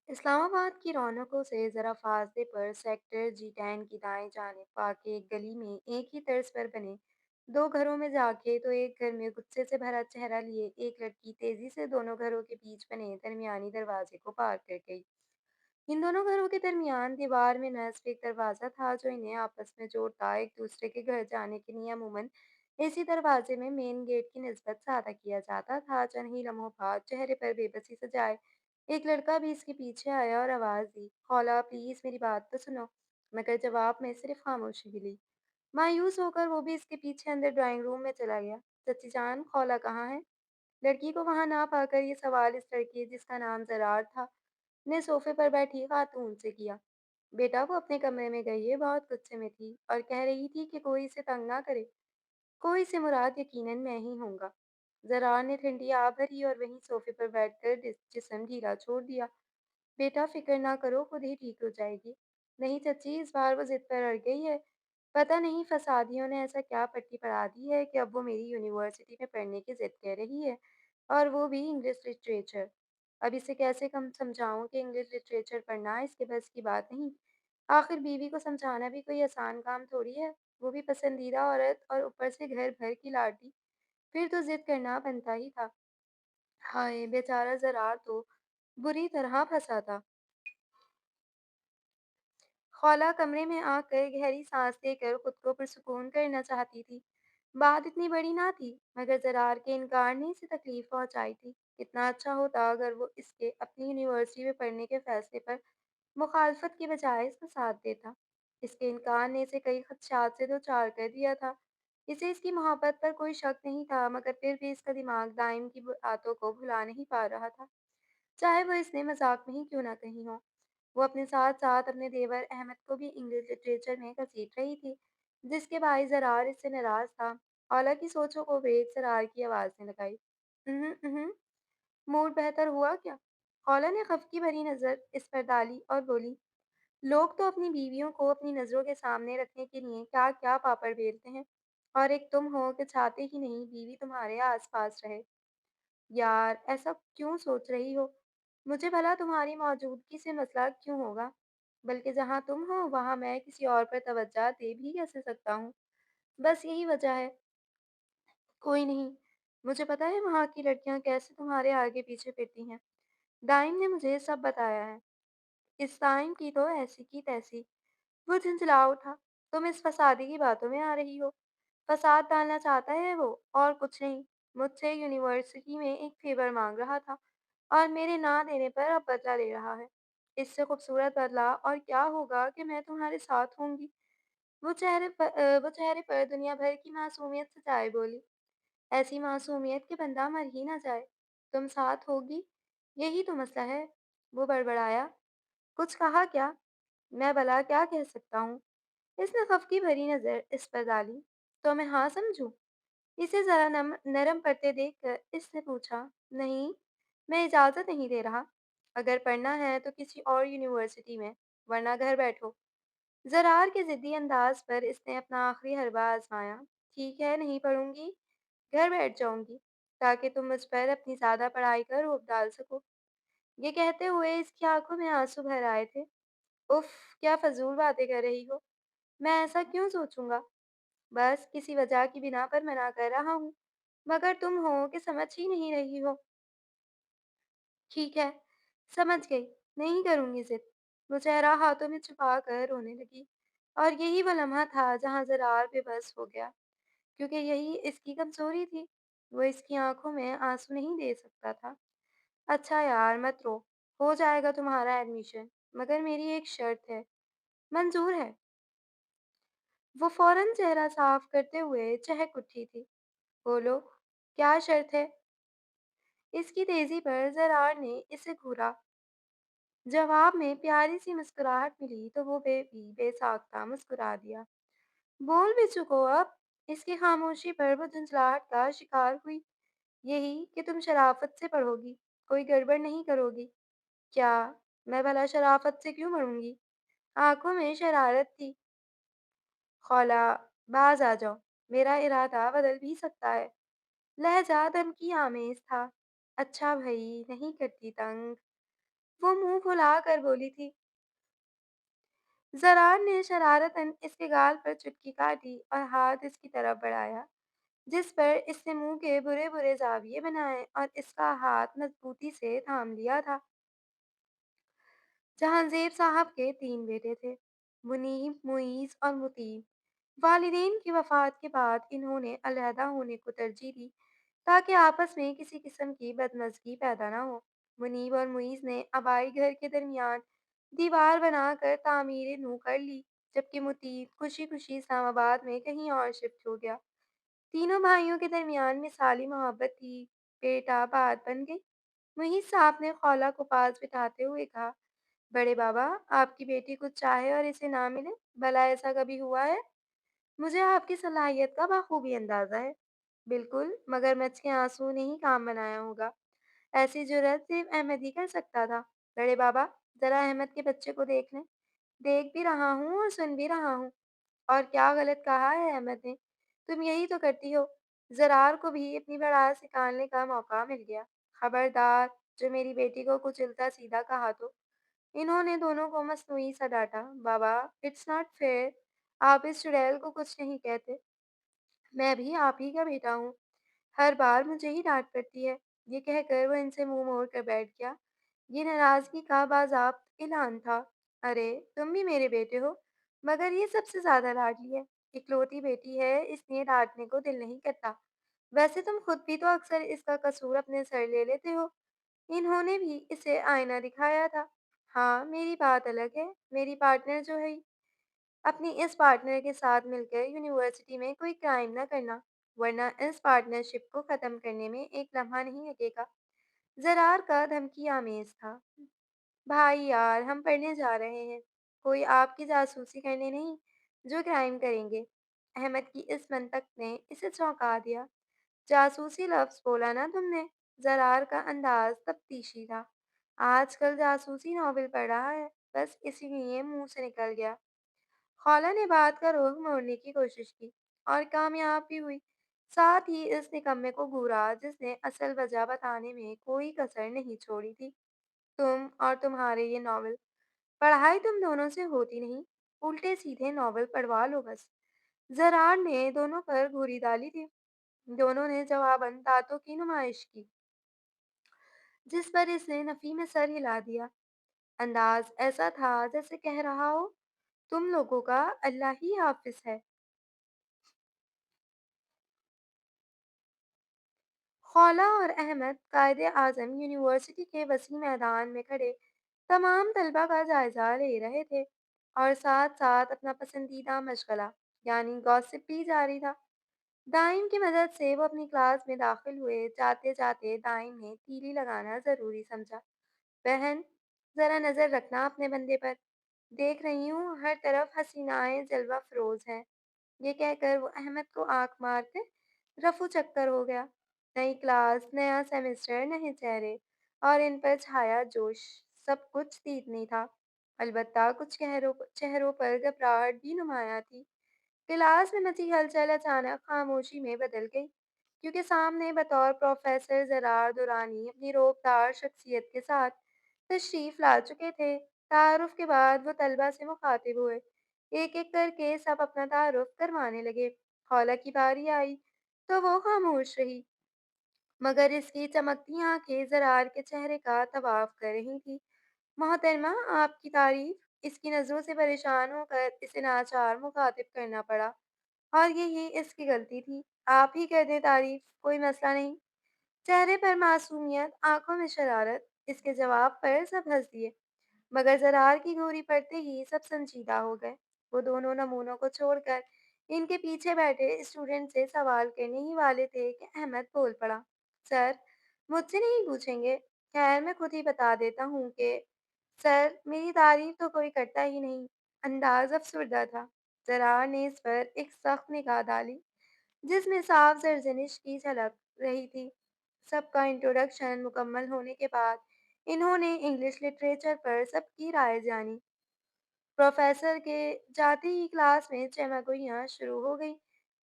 اسلام آباد کی رونقوں سے ذرا فاصلے پر سیکٹر جی 10 کی دائیں جانب واقع ایک گلی میں ایک ہی طرز پر بنے دو گھروں میں جا کے تو ایک گھر میں غصے سے بھرا چہرہ لیے ایک لڑکی تیزی سے دونوں گھروں کے بیچ بنے درمیانی دروازے کو پار کر گئی۔ ان دونوں گھروں کے درمیان دیوار میں نصب ایک دروازہ تھا جو انہیں آپس میں جوڑتا، ایک دوسرے کے گھر جانے کے لیے عموماً اسی دروازے میں مین گیٹ کی نسبت سادہ کیا جاتا تھا۔ چند ہی لمحوں بعد چہرے پر بے بسی سجائے ایک لڑکا بھی اس کے پیچھے آیا اور آواز دی، خولا پلیز میری بات تو سنو، مگر جواب میں صرف خاموشی ملی۔ مایوس ہو کر وہ بھی اس کے پیچھے اندر ڈرائنگ روم میں چلا گیا۔ چچی جان، خولا کہاں ہے؟ لڑکی کو وہاں نہ پا کر یہ سوال اس لڑکی جس کا نام زرار تھا نے صوفے پر بیٹھی خاتون سے کیا۔ بیٹا وہ اپنے کمرے میں گئی ہے، بہت غصے میں تھی اور کہہ رہی تھی کہ کوئی اسے تنگ نہ کرے، کوئی سے مراد یقیناً میں ہی ہوں گا۔ زرار نے ٹھنڈی آہ بھری اور وہیں صوفے پر بیٹھ کر جسم ڈھیلا چھوڑ دیا۔ بیٹا فکر نہ کرو، خود ہی ٹھیک ہو جائے گی۔ نہیں چچی، اس بار وہ ضد پر اڑ گئی ہے۔ پتہ نہیں فسادیوں نے ایسا کیا پٹی پڑھا دی ہے کہ اب وہ میری یونیورسٹی میں پڑھنے کی ضد کہہ رہی ہے، اور وہ بھی انگلش لٹریچر۔ اب اسے کیسے کم سمجھاؤں کہ انگلش لٹریچر پڑھنا اس کے بس کی بات نہیں۔ آخر بیوی کو سمجھانا بھی کوئی آسان کام تھوڑی ہے، وہ بھی پسندیدہ عورت اور اوپر سے گھر بھر کی لاڈلی، پھر تو ضد کرنا بنتا ہی تھا۔ ہائے بیچارہ زرار تو بری طرح پھنسا تھا۔ خولا کمرے میں آ کر گہری سانس لے کر خود کو پرسکون کرنا چاہتی تھی۔ بات اتنی بڑی نہ تھی، مگر زرار کے انکار نے اسے تکلیف پہنچائی تھی۔ کتنا اچھا ہوتا اگر وہ اس کے اپنی یونیورسٹی میں پڑھنے کے فیصلے پر مخالفت کی بجائے اس کا ساتھ دیتا۔ اس کے انکار نے اسے کئی خدشات سے دوچار کر دیا تھا۔ اسے اس کی محبت پر کوئی شک نہیں تھا، مگر پھر بھی اس کا دماغ دائم کی باتوں کو بھلا نہیں پا رہا تھا، چاہے وہ اس نے مذاق میں ہی کیوں نہ کہی ہو۔ وہ اپنے ساتھ ساتھ اپنے دیور احمد کو بھی انگلش لٹریچر میں گھسیٹ رہی تھی، جس کے باعث زرار اس سے ناراض تھا۔ اولا کی سوچوں کو ویگ زرار کی آواز نے لگائی، موڈ بہتر ہوا کیا؟ اولا نے خفگی بھری نظر اس پر ڈالی اور بولی، لوگ تو اپنی بیویوں کو اپنی نظروں کے سامنے رکھنے کے لیے کیا کیا پاپڑ بیلتے ہیں، اور ایک تم ہو کہ چاہتے ہی نہیں بیوی تمہارے آس پاس رہے۔ یار ایسا کیوں سوچ رہی ہو؟ مجھے بھلا تمہاری موجودگی سے مسئلہ کیوں ہوگا؟ بلکہ جہاں تم ہو وہاں میں کسی اور پر توجہ دے بھی کیسے سکتا ہوں؟ بس یہی وجہ ہے۔ کوئی نہیں، مجھے پتا ہے وہاں کی لڑکیاں کیسے تمہارے آگے پیچھے پھرتی ہیں۔ ڈائن نے مجھے سب بتایا ہے۔ اس ٹائم کی تو ایسی کی تیسی۔ وہ جھنجھلا اٹھا، تم اس فسادی کی باتوں میں آ رہی ہو؟ فساد ڈالنا چاہتا ہے وہ، اور کچھ نہیں۔ مجھ سے یونیورسٹی میں ایک فیور مانگ رہا تھا اور میرے نہ دینے پر اب بدلہ لے رہا ہے۔ اس سے خوبصورت بدلہ اور کیا ہوگا کہ میں تمہارے ساتھ ہوں گی۔ وہ چہرے پر دنیا بھر کی معصومیت سجائے بولی، ایسی معصومیت کہ بندہ مر ہی نہ جائے۔ تم ساتھ ہوگی، یہی تو مسئلہ ہے۔ وہ بڑبڑایا، کچھ کہا کیا؟ میں بھلا کیا کہہ سکتا ہوں؟ اس نے خفگی بھری نظر اس پر ڈالی، تو میں ہاں سمجھوں؟ اسے ذرا نرم پڑتے دیکھ کر اس نے پوچھا، نہیں، میں اجازت نہیں دے رہا۔ اگر پڑھنا ہے تو کسی اور یونیورسٹی میں، ورنہ گھر بیٹھو۔ زرار کے ضدی انداز پر اس نے اپنا آخری حربہ آزمایا، ٹھیک ہے نہیں پڑھوں گی، گھر بیٹھ جاؤں گی، تاکہ تم مجھ پر اپنی زیادہ پڑھائی کا روک ڈال سکو۔ یہ کہتے ہوئے اس کی آنکھوں میں آنسو بھر آئے تھے۔ اف، کیا فضول باتیں کر رہی ہو، میں ایسا کیوں سوچوں گا؟ بس کسی وجہ کی بنا پر منع کر رہا ہوں، مگر تم ہو کہ سمجھ ہی نہیں رہی ہو۔ ٹھیک ہے، سمجھ گئی، نہیں کروں گی ضد۔ وہ چہرہ ہاتھوں میں چھپا کر رونے لگی، اور یہی وہ لمحہ تھا جہاں زرار بے بس ہو گیا، کیونکہ یہی اس کی کمزوری تھی، وہ اس کی آنکھوں میں آنسو نہیں دے سکتا تھا۔ اچھا یار مت رو، ہو جائے گا تمہارا ایڈمیشن، مگر میری ایک شرط ہے۔ منظور ہے۔ وہ فوراً چہرہ صاف کرتے ہوئے چہک اٹھی تھی۔ بولو، کیا شرط ہے؟ اس کی تیزی پر زرار نے اسے گھورا۔ جواب میں پیاری سی مسکراہٹ ملی تو وہ بے ساختہ مسکرا دیا۔ بول بھی چکو اب۔ اس کی خاموشی پر وہ جھنجھلاہٹ کا شکار ہوئی۔ یہی کہ تم شرافت سے پڑھو گی، کوئی گڑبڑ نہیں کرو گی۔ کیا؟ میں بھلا شرافت سے کیوں پڑھوں گی؟ آنکھوں میں شرارت تھی۔ خولا، باز آ جاؤ، میرا ارادہ بدل بھی سکتا ہے۔ لہجہ دھمکی آمیز تھا۔ اچھا بھئی، نہیں کرتی تنگ۔ वो मुंह फुला कर बोली थी। जरार ने शरारतन इसके गाल पर चुटकी काटी और हाथ इसकी तरफ बढ़ाया, जिस पर इसने मुंह के बुरे बुरे जाविये बनाए और इसका हाथ मजबूती से थाम लिया था। जहांज़ेब साहब के 3 बेटे थे, मुनीब, मुईज़ और मुतीब। वालिदैन की वफ़ात के बाद इन्होंने अलहदा होने को तरजीह दी ताकि आपस में किसी किस्म की बदमज़गी पैदा ना हो। मुनीब और मुईज़ ने आबाई घर के दरमियान दीवार बनाकर तामीर नूं कर ली, जबकि मुतीब खुशी-खुशी इस्लामाबाद में कहीं और शिफ्ट हो गया। तीनों भाइयों के दरमियान मिसाली मोहब्बत थी, बेटा बात बन गई। मुईज़ साहब ने खौला को पास बिठाते हुए कहा, बड़े बाबा, आपकी बेटी कुछ चाहे और इसे ना मिले, भला ऐसा कभी हुआ है? मुझे आपकी सलाहियत का बखूबी अंदाज़ा है। बिल्कुल, मगरमच्छ के आँसू ने ही काम बनाया होगा। ऐसी जुर्रत सिर्फ अहमद ही कर सकता था। बड़े बाबा, ज़रा अहमद के बच्चे को देख लें। देख भी रहा हूँ और सुन भी रहा हूँ। और क्या गलत कहा है अहमद ने? तुम यही तो करती हो। ज़रार को भी अपनी भड़ास निकालने का मौका मिल गया। खबरदार, जो मेरी बेटी को कुछ उल्टा-सीधा कहा तो। इन्होंने दोनों को मसनूई सा डाँटा। बाबा, इट्स नॉट फेयर। आप इस चुड़ैल को कुछ नहीं कहते। मैं भी आप ही का बेटा हूँ। हर बार मुझे ही डाँट पड़ती है। ये कहकर वो इनसे मुँह मोड़ कर बैठ गया। ये नाराज़गी का बाज़ाब्त ऐलान था। अरे, तुम भी मेरे बेटे हो, मगर ये सबसे ज़्यादा लाडली है। इकलौती बेटी है, इसलिए डाँटने को दिल नहीं करता। वैसे तुम खुद भी तो अक्सर इसका कसूर अपने सर ले लेते हो। इन्होंने भी इसे आईना दिखाया था। हाँ, मेरी बात अलग है। मेरी पार्टनर जो है, अपनी इस पार्टनर के साथ मिलकर यूनिवर्सिटी में कोई क्राइम ना करना, वरना इस पार्टनरशिप को ख़त्म करने में एक लम्हा नहीं लगेगा। ज़रार का धमकी आमेज़ था। भाई यार, हम पढ़ने जा रहे हैं, कोई आपकी जासूसी करने नहीं, जो क्राइम करेंगे। अहमद की इस मंतक ने इसे चौंका दिया। जासूसी लफ्ज़ बोला ना तुमने? ज़रार का अंदाज़ तफ्तीशी था। आजकल जासूसी नॉवेल पढ़ रहा है, बस इसीलिए मुँह से निकल गया। खौला ने बात का रुख मोड़ने की कोशिश की और कामयाब भी हुई। साथ ही इस निकम्मे को घूरा जिसने असल वजह बताने में कोई कसर नहीं छोड़ी थी। तुम और तुम्हारे ये नॉवल, पढ़ाई तुम दोनों से होती नहीं, उल्टे सीधे नॉवल पढ़वा लो बस। जरार ने दोनों पर घूरी डाली थी। दोनों ने जवाबन दांतों की नुमाइश की, जिस पर इसने नफी में सर हिला दिया। अंदाज ऐसा था जैसे कह रहा हो, तुम लोगों का अल्लाह ही हाफिज है। खौला और अहमद कायदे-आज़म यूनिवर्सिटी के वसी मैदान में खड़े तमाम तलबा का जायजा ले रहे थे और साथ-साथ अपना पसंदीदा मशगला यानी गॉसिप भी जारी था। दाइम की मदद से वो अपनी क्लास में दाखिल हुए। जाते-जाते दाइम ने तीली लगाना ज़रूरी समझा। बहन, ज़रा नज़र रखना अपने बंदे पर। देख रही हूँ हर तरफ हसीनाएँ जलवा फ़रोज़ हैं। ये कहकर वो अहमद को आँख मारकर रफू चक्कर हो गया। नई क्लास, नया सेमेस्टर, नए चेहरे और इन पर छाया जोश। सब कुछ तीत नहीं था। अलबत्ता कुछ चेहरों पर घबराहट भी नुमाया थी। क्लास में मची हलचल अचानक खामोशी में बदल गई, क्योंकि सामने बतौर प्रोफेसर जरार दुरानी अपनी रौबदार शख्सियत के साथ तशरीफ ला चुके थे। तारुफ के बाद वो तलबा से मुखातिब हुए। एक एक करके सब अपना तारुफ करवाने लगे। खौला की बारी आई तो वो खामोश रही, मगर इसकी चमकती आंखें जरार के चेहरे का तवाफ कर रही थी। मोहतरमा, आपकी तारीफ। इसकी नज़रों से परेशान होकर इसे नाचार मुखातिब करना पड़ा और यही इसकी गलती थी। आप ही कर दें तारीफ, कोई मसला नहीं। चेहरे पर मासूमियत, आंखों में शरारत। इसके जवाब पर सब हंस दिए, मगर ज़रार की गोरी पड़ते ही सब संजीदा हो गए। वो दोनों नमूनों को छोड़कर इनके पीछे बैठे स्टूडेंट से सवाल करने ही वाले थे कि अहमद बोल पड़ा। सर, मुझसे नहीं पूछेंगे? खैर, मैं खुद ही बता देता हूँ कि सर, मेरी तारीफ तो कोई करता ही नहीं। अंदाज अफसरदा था। ज़रार ने इस पर एक सख्त निगाह डाली, जिसमें साफ सर्जनिश की झलक रही थी। सबका इंट्रोडक्शन मुकम्मल होने के बाद इन्होंने इंग्लिश लिटरेचर पर सबकी राय जानी। प्रोफेसर के जाते ही क्लास में चहमगोइयाँ शुरू हो गई।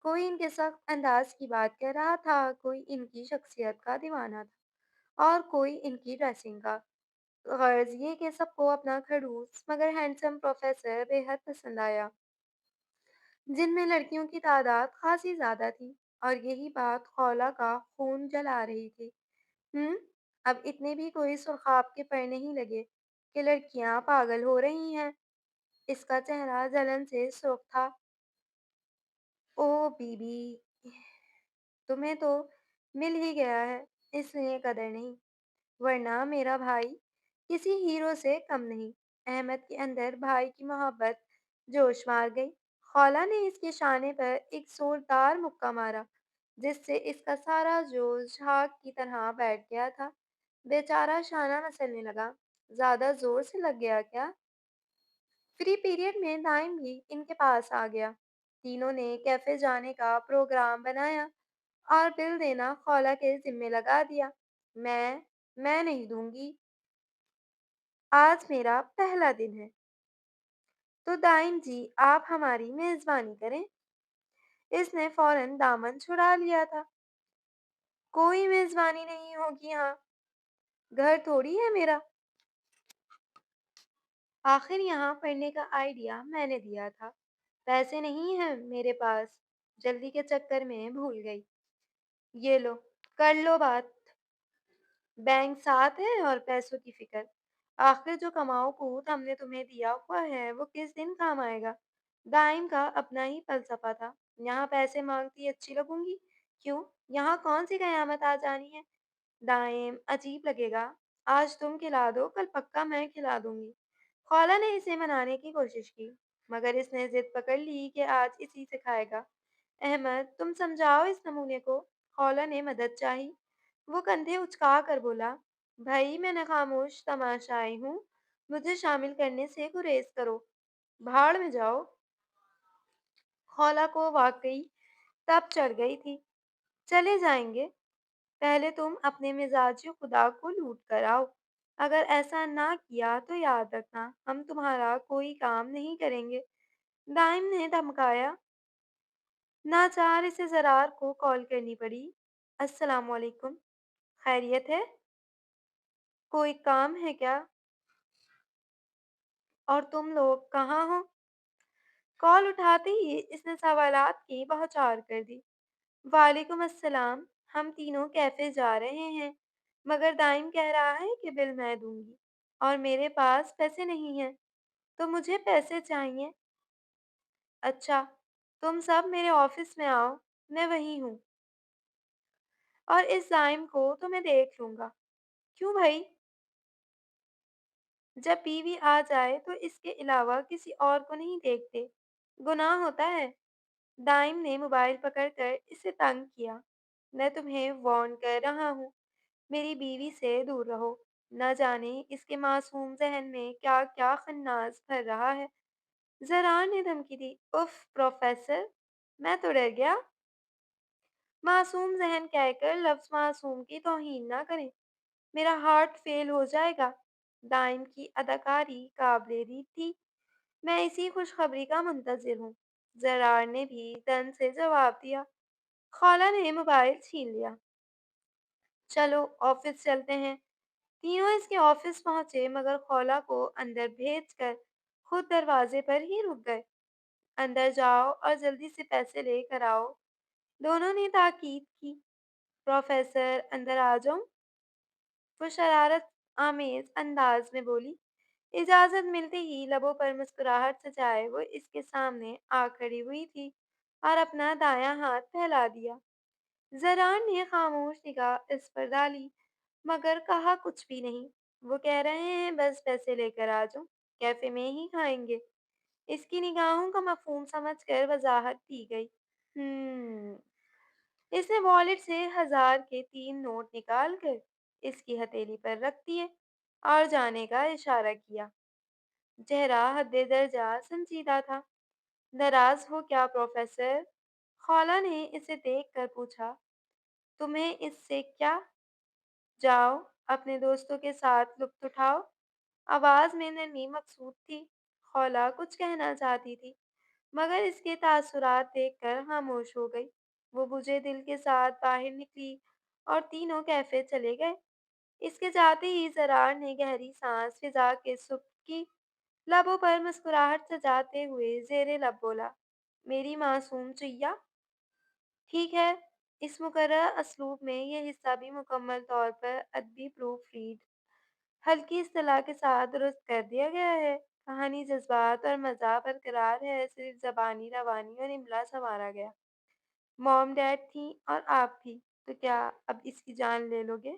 कोई इनके सख्त अंदाज की बात कर रहा था, कोई इनकी शख्सियत का दीवाना था और कोई इनकी ड्रेसिंग का। غرض یہ کہ سب کو اپنا خڑوس مگر ہینڈسم پروفیسر بے حد پسند آیا، جن میں لڑکیوں کی تعداد خاصی زیادہ تھی، اور یہی بات خولا کا خون جلا رہی تھی۔ ہم اب اتنے بھی کوئی سرخاب کے پر نہیں لگے کہ لڑکیاں پاگل ہو رہی ہیں۔ اس کا چہرہ جلن سے سرخ تھا۔ او بی بی، تمہیں تو مل ہی گیا ہے، اس لیے قدر نہیں، ورنہ میرا بھائی کسی ہیرو سے کم نہیں۔ احمد کے اندر بھائی کی محبت جوش مار گئی۔ خولا نے اس کے شانے پر ایک زوردار مکہ مارا، جس سے اس کا سارا جوش جھاگ کی طرح بیٹھ گیا تھا۔ بیچارہ شانہ مسلنے لگا۔ زیادہ زور سے لگ گیا کیا؟ فری پیریڈ میں دائم بھی ان کے پاس آ گیا۔ تینوں نے کیفے جانے کا پروگرام بنایا اور بل دینا خولا کے ذمے لگا دیا۔ میں میں نہیں دوں گی، آج میرا پہلا دن ہے۔ تو دائم جی آپ ہماری میزبانی کریں۔ اس نے فوراً دامن چھڑا لیا تھا۔ کوئی میزبانی نہیں ہوگی ہاں، گھر تھوڑی ہے میرا، آخر یہاں پڑھنے کا آئیڈیا میں نے دیا تھا، پیسے نہیں ہیں میرے پاس، جلدی کے چکر میں بھول گئی۔ یہ لو، کر لو بات، بینک ساتھ ہے اور پیسوں کی فکر، آخر جو کماؤ پوت ہم نے تمہیں دیا ہوا ہے وہ کس دن کام آئے گا۔ دائم کا اپنا ہی فلسفہ تھا، یہاں پیسے مانگتی اچھی لگوں گی؟ کیوں، یہاں کون سی قیامت آ جانی ہے؟ دائم عجیب لگے گا، آج تم کھلا دو کل پکا میں کھلا دوں گی۔ خولا نے اسے منانے کی کوشش کی، مگر اس نے ضد پکڑ لی کہ آج اسی سے کھائے گا۔ احمد تم سمجھاؤ اس نمونے کو۔ خولا نے مدد چاہی۔ وہ کندھے اچکا کر بولا، بھائی میں نہ خاموش تماشائی ہوں، مجھے شامل کرنے سے گریز کرو، بھاڑ میں جاؤ۔ خولا کو واقعی تب چڑھ گئی تھی۔ چلے جائیں گے، پہلے تم اپنے مزاجی خدا کو لوٹ کر آؤ، اگر ایسا نہ کیا تو یاد رکھنا ہم تمہارا کوئی کام نہیں کریں گے۔ دائم نے دھمکایا۔ ناچار اسے زرار کو کال کرنی پڑی۔ السلام علیکم، خیریت ہے؟ کوئی کام ہے کیا؟ اور تم لوگ کہاں ہو؟ کال اٹھاتے ہی اس نے سوالات کی بہچار کر دی۔ وعلیکم السلام، ہم تینوں کیفے جا رہے ہیں، مگر دائم کہہ رہا ہے کہ بل میں دوں گی، اور میرے پاس پیسے نہیں ہیں، تو مجھے پیسے چاہیے۔ اچھا، تم سب میرے آفس میں آؤ، میں وہی ہوں، اور اس دائم کو تو میں دیکھ لوں گا۔ کیوں بھائی؟ جب بیوی آ جائے تو اس کے علاوہ کسی اور کو نہیں دیکھتے، گناہ ہوتا ہے۔ دائم نے موبائل پکڑ کر اسے تنگ کیا۔ میں تمہیں وارن کر رہا ہوں، میری بیوی سے دور رہو، نہ جانے اس کے معصوم ذہن میں کیا کیا خناس بھر رہا ہے۔ زرار نے دھمکی دی۔ اف پروفیسر، میں تو ڈر گیا۔ معصوم ذہن کہہ کر لفظ معصوم کی توہین نہ کریں، میرا ہارٹ فیل ہو جائے گا۔ دائم کی اداکاری قابل دید تھی۔ میں اسی خوشخبری کا منتظر ہوں، زرار نے بھی تن سے جواب دیا۔ خولا نے موبائل چھین لیا۔ چلو آفس چلتے ہیں۔ تینوں اس کے آفس پہنچے، مگر خولا کو اندر بھیج کر خود دروازے پر ہی رک گئے۔ اندر جاؤ اور جلدی سے پیسے لے کر آؤ، دونوں نے تاکید کی۔ پروفیسر اندر آ جاؤں؟ وہ شرارت آمیز انداز میں بولی۔ اجازت ملتے ہی لبوں پر مسکراہٹ سجائے وہ اس کے سامنے آ کھڑی ہوئی تھی اور اپنا دایاں ہاتھ پھیلا دیا۔ زرار نے خاموش نگاہ اس پر ڈالی، مگر کہا کچھ بھی نہیں۔ وہ کہہ رہے ہیں بس پیسے لے کر آ جاؤ، کیفے میں ہی کھائیں گے۔ اس کی نگاہوں کا مفہوم سمجھ کر وضاحت دی گئی۔ ہم اس نے والیٹ سے 1000 کے 3 نوٹ نکال کر اس کی ہتھیلی پر رکھ دیے اور جانے کا اشارہ کیا۔ چہرہ حد درجہ سنجیدہ تھا۔ ناراض ہو کیا پروفیسر؟ خولا نے اسے دیکھ کر پوچھا۔ تمہیں اس سے کیا؟ جاؤ اپنے دوستوں کے ساتھ لطف اٹھاؤ۔ آواز میں نرمی مقصود تھی۔ خولا کچھ کہنا چاہتی تھی، مگر اس کے تاثرات دیکھ کر خاموش ہو گئی۔ وہ بجھے دل کے ساتھ باہر نکلی اور تینوں کیفے چلے گئے۔ اس کے جاتے ہی زرار نے گہری سانس فضا کے صبح کی لبوں پر مسکراہٹ سجاتے ہوئے زیر لب بولا، میری معصوم چیا۔ ٹھیک ہے، اس مقررہ اسلوب میں یہ حصہ بھی مکمل طور پر ادبی پروف ریڈ ہلکی اصطلاح کے ساتھ درست کر دیا گیا ہے۔ کہانی جذبات اور مزاح برقرار ہے، صرف زبانی روانی اور املا سنوارا گیا۔ موم ڈیڈ تھیں اور آپ بھی، تو کیا اب اس کی جان لے لو گے؟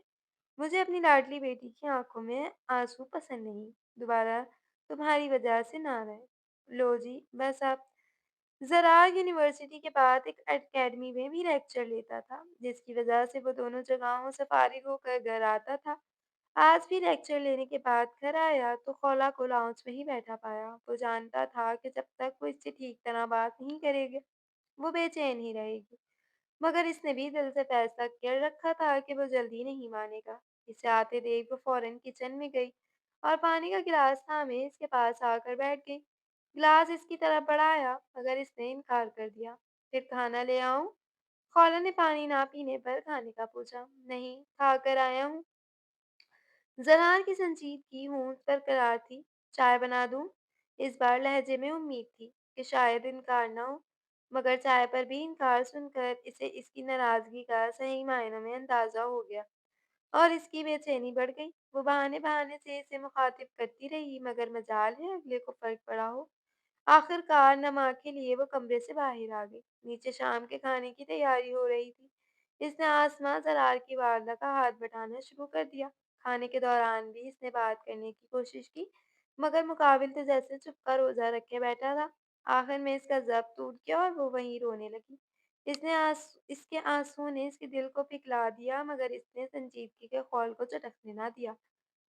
مجھے اپنی لاڈلی بیٹی کی آنکھوں میں آنسو پسند نہیں، دوبارہ تمہاری وجہ سے نہ رہے۔ لو جی بس اب۔ زراعت یونیورسٹی کے بعد ایک اکیڈمی میں بھی لیکچر لیتا تھا، جس کی وجہ سے وہ دونوں جگہوں سے فارغ ہو کر گھر آتا تھا۔ آج بھی لیکچر لینے کے بعد گھر آیا تو خولا کو لاؤنج میں ہی بیٹھا پایا۔ وہ جانتا تھا کہ جب تک وہ اس سے ٹھیک طرح بات نہیں کرے گا وہ بے چین ہی رہے گی، مگر اس نے بھی دل سے فیصلہ کر رکھا تھا کہ وہ جلدی نہیں مانے گا۔ اسے آتے دیکھ وہ فوراً کچن میں گئی اور پانی کا گلاس تھامے اس کے پاس آ کر بیٹھ گئی۔ گلاس اس کی طرف بڑھایا مگر اس نے انکار کر دیا۔ پھر کھانا لے آؤں؟ خولا نے پانی نہ پینے پر کھانے کا پوچھا۔ نہیں، کھا کر آیا ہوں۔ زنان کی سنجیدگی ہونٹ پر قرار تھی۔ چائے بنا دوں؟ اس بار لہجے میں امید تھی کہ شاید انکار نہ ہو، مگر چائے پر بھی انکار سن کر اسے اس کی ناراضگی کا صحیح معنوں میں اندازہ ہو گیا اور اس کی بے چینی بڑھ گئی۔ وہ بہانے بہانے سے اسے مخاطب کرتی رہی مگر مجال ہے اگلے کو فرق پڑا ہو۔ آخر کار نمک کے لیے وہ کمرے سے باہر آ گئی۔ نیچے شام کے کھانے کی تیاری ہو رہی تھی۔ اس نے آسماں زرار کی والدہ کا ہاتھ بٹانا شروع کر دیا۔ کھانے کے دوران بھی اس نے بات کرنے کی کوشش کی مگر مقابل تو جیسے چپ کا روزہ رکھے بیٹھا تھا۔ آخر میں اس کا ضبط ٹوٹ گیا اور وہ وہیں رونے لگی۔ اس کے آنسوؤں نے اس کے دل کو پگھلا دیا مگر اس نے سنجیدگی کے خول کو چٹکنے نہ دیا۔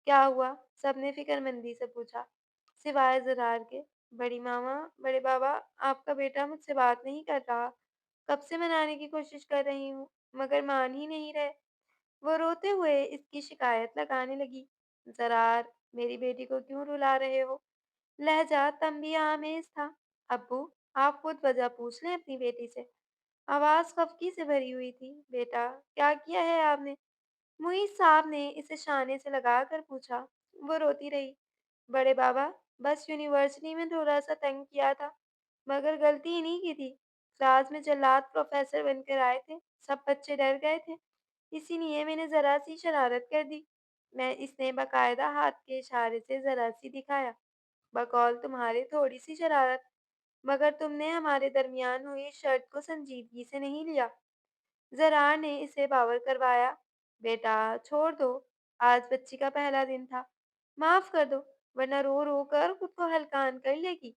کیا ہوا؟ سب نے فکر مندی سے پوچھا، سوائے زرار کے۔ بڑی ماما، بڑے بابا، آپ کا بیٹا مجھ سے بات نہیں کر رہا۔ کب سے منانے کی کوشش کر رہی ہوں مگر مان ہی نہیں رہے۔ وہ روتے ہوئے اس کی شکایت لگانے لگی۔ زرار، میری بیٹی کو کیوں رلا رہے ہو؟ لہجہ تنبیہ آمیز تھا۔ ابو، آپ خود وجہ پوچھ لیں اپنی بیٹی سے۔ آواز خفگی سے بھری ہوئی تھی۔ بیٹا، کیا کیا ہے آپ نے؟ معیز صاحب نے اسے شانے سے لگا کر پوچھا۔ وہ روتی رہی۔ بڑے بابا، بس یونیورسٹی میں تھوڑا سا تنگ کیا تھا، مگر غلطی انہی کی تھی۔ کلاس میں جلاد پروفیسر بن کر آئے تھے، سب بچے ڈر گئے تھے، اسی لیے میں نے ذرا سی شرارت کر دی۔ اس نے باقاعدہ ہاتھ کے اشارے سے ذرا سی دکھایا۔ بقول تمہارے تھوڑی سی شرارت، مگر تم نے ہمارے درمیان ہوئی شرط کو سنجیدگی سے نہیں لیا۔ زرار نے اسے باور کروایا۔ بیٹا چھوڑ دو، آج بچی کا پہلا دن تھا، معاف کر دو، ورنہ رو رو کر خود کو ہلکان کر لے گی۔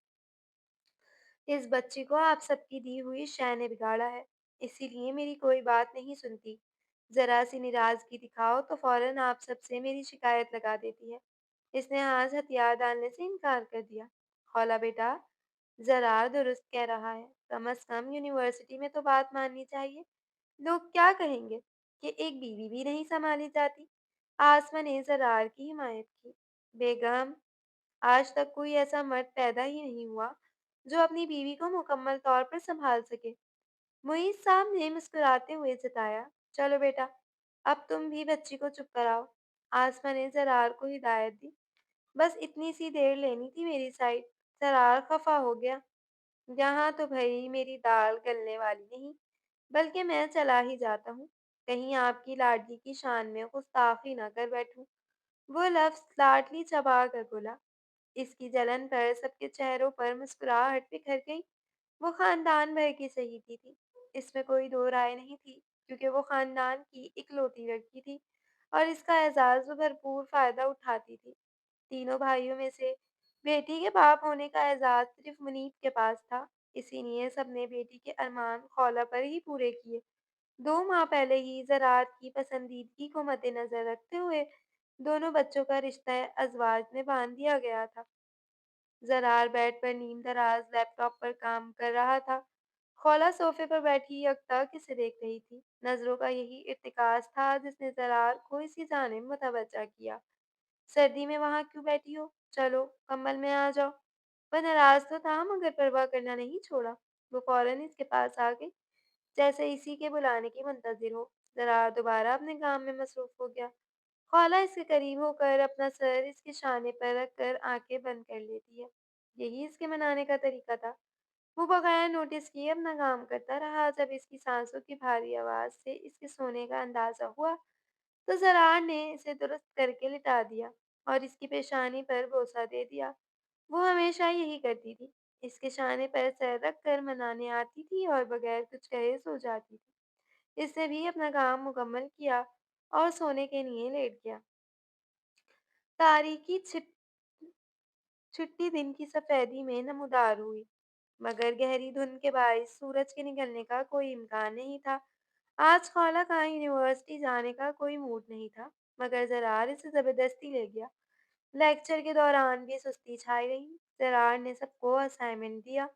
اس بچی کو آپ سب کی دی ہوئی شے نے بگاڑا ہے، اسی لیے میری کوئی بات نہیں سنتی۔ ذرا سی ناراضگی دکھاؤ تو فوراً آپ سب سے میری شکایت لگا دیتی ہے۔ اس نے آج ہتھیار ڈالنے سے انکار کر دیا۔ خولا بیٹا، زرار درست کہہ رہا ہے، کم از کم یونیورسٹی میں تو بات ماننی چاہیے۔ لوگ کیا کہیں گے کہ ایک بیوی بھی نہیں سنبھالی جاتی؟ آسما نے زرار کی حمایت کی۔ بیگم، آج تک کوئی ایسا مرد پیدا ہی نہیں ہوا جو اپنی بیوی کو مکمل طور پر سنبھال سکے۔ معیز صاحب نے مسکراتے ہوئے جتایا۔ چلو بیٹا، اب تم بھی بچی کو چپ کراؤ۔ آسما نے زرار کو ہدایت دی۔ بس اتنی سی دیر لینی تھی میری سائڈ۔ زرار خفا ہو گیا۔ یہاں تو بھئی میری دال گلنے والی نہیں، بلکہ میں چلا ہی جاتا ہوں، کہیں آپ کی لاڈلی کی شان میں گستاخی نہ کر بیٹھوں۔ وہ لفظ لاڈلی چبا کر بولا۔ اس کی جلن پر سب کے چہروں پر مسکراہٹ بکھر گئی۔ وہ خاندان بھر کی سہیتی تھی، اس میں کوئی دو رائے نہیں تھی، کیونکہ وہ خاندان کی اکلوتی لڑکی تھی اور اس کا اعزاز وہ بھرپور فائدہ اٹھاتی تھی۔ تینوں بھائیوں میں سے بیٹی کے باپ ہونے کا اعزاز صرف منیب کے پاس تھا، اسی لیے سب نے بیٹی کے ارمان خولا پر ہی پورے کیے۔ 2 ماہ پہلے ہی زراعت کی پسندیدگی کو مد نظر رکھتے ہوئے دونوں بچوں کا رشتہ ازواج میں باندھ دیا گیا تھا۔ زرار بیڈ پر نیم دراز لیپ ٹاپ پر کام کر رہا تھا۔ خولا صوفے پر بیٹھی یکتا کسے دیکھ رہی تھی۔ نظروں کا یہی ارتکاز تھا جس نے زرار کو اسی جانب متوجہ کیا۔ سردی میں وہاں کیوں بیٹھی ہو؟ چلو کمبل میں آ جاؤ۔ وہ ناراض تو تھا مگر پرواہ کرنا نہیں چھوڑا۔ وہ فوراً اس کے پاس آ گئی جیسے اسی کے بلانے کی منتظر ہو۔ زرار دوبارہ اپنے کام میں مصروف ہو گیا۔ खौला इसके करीब होकर अपना सर इसके शाने पर रख कर आंखें बंद कर लेती है। यही इसके मनाने का तरीका था। वो बगैर नोटिस किए अपना काम करता रहा। जब इसकी सांसों की भारी आवाज से इसके सोने का अंदाजा हुआ, तो जरार ने इसे दुरुस्त करके लिटा दिया और इसकी पेशानी पर बोसा दे दिया। वो हमेशा यही करती थी। इसके शाने पर सर रख कर मनाने आती थी और बगैर कुछ कहे सो जाती थी। इसने भी अपना काम मुकम्मल किया और सोने के लिए लेट गया। तारीकी छुट्टी दिन की सफेदी में नमूदार हुई, मगर गहरी धुंध के बायस सूरज के निकलने का कोई इम्कान नहीं था। आज खौला का यूनिवर्सिटी जाने का कोई मूड नहीं था, मगर जरार इसे जबरदस्ती ले गया। लेक्चर के दौरान भी सुस्ती छाई रही। जरार ने सबको असाइनमेंट दिया।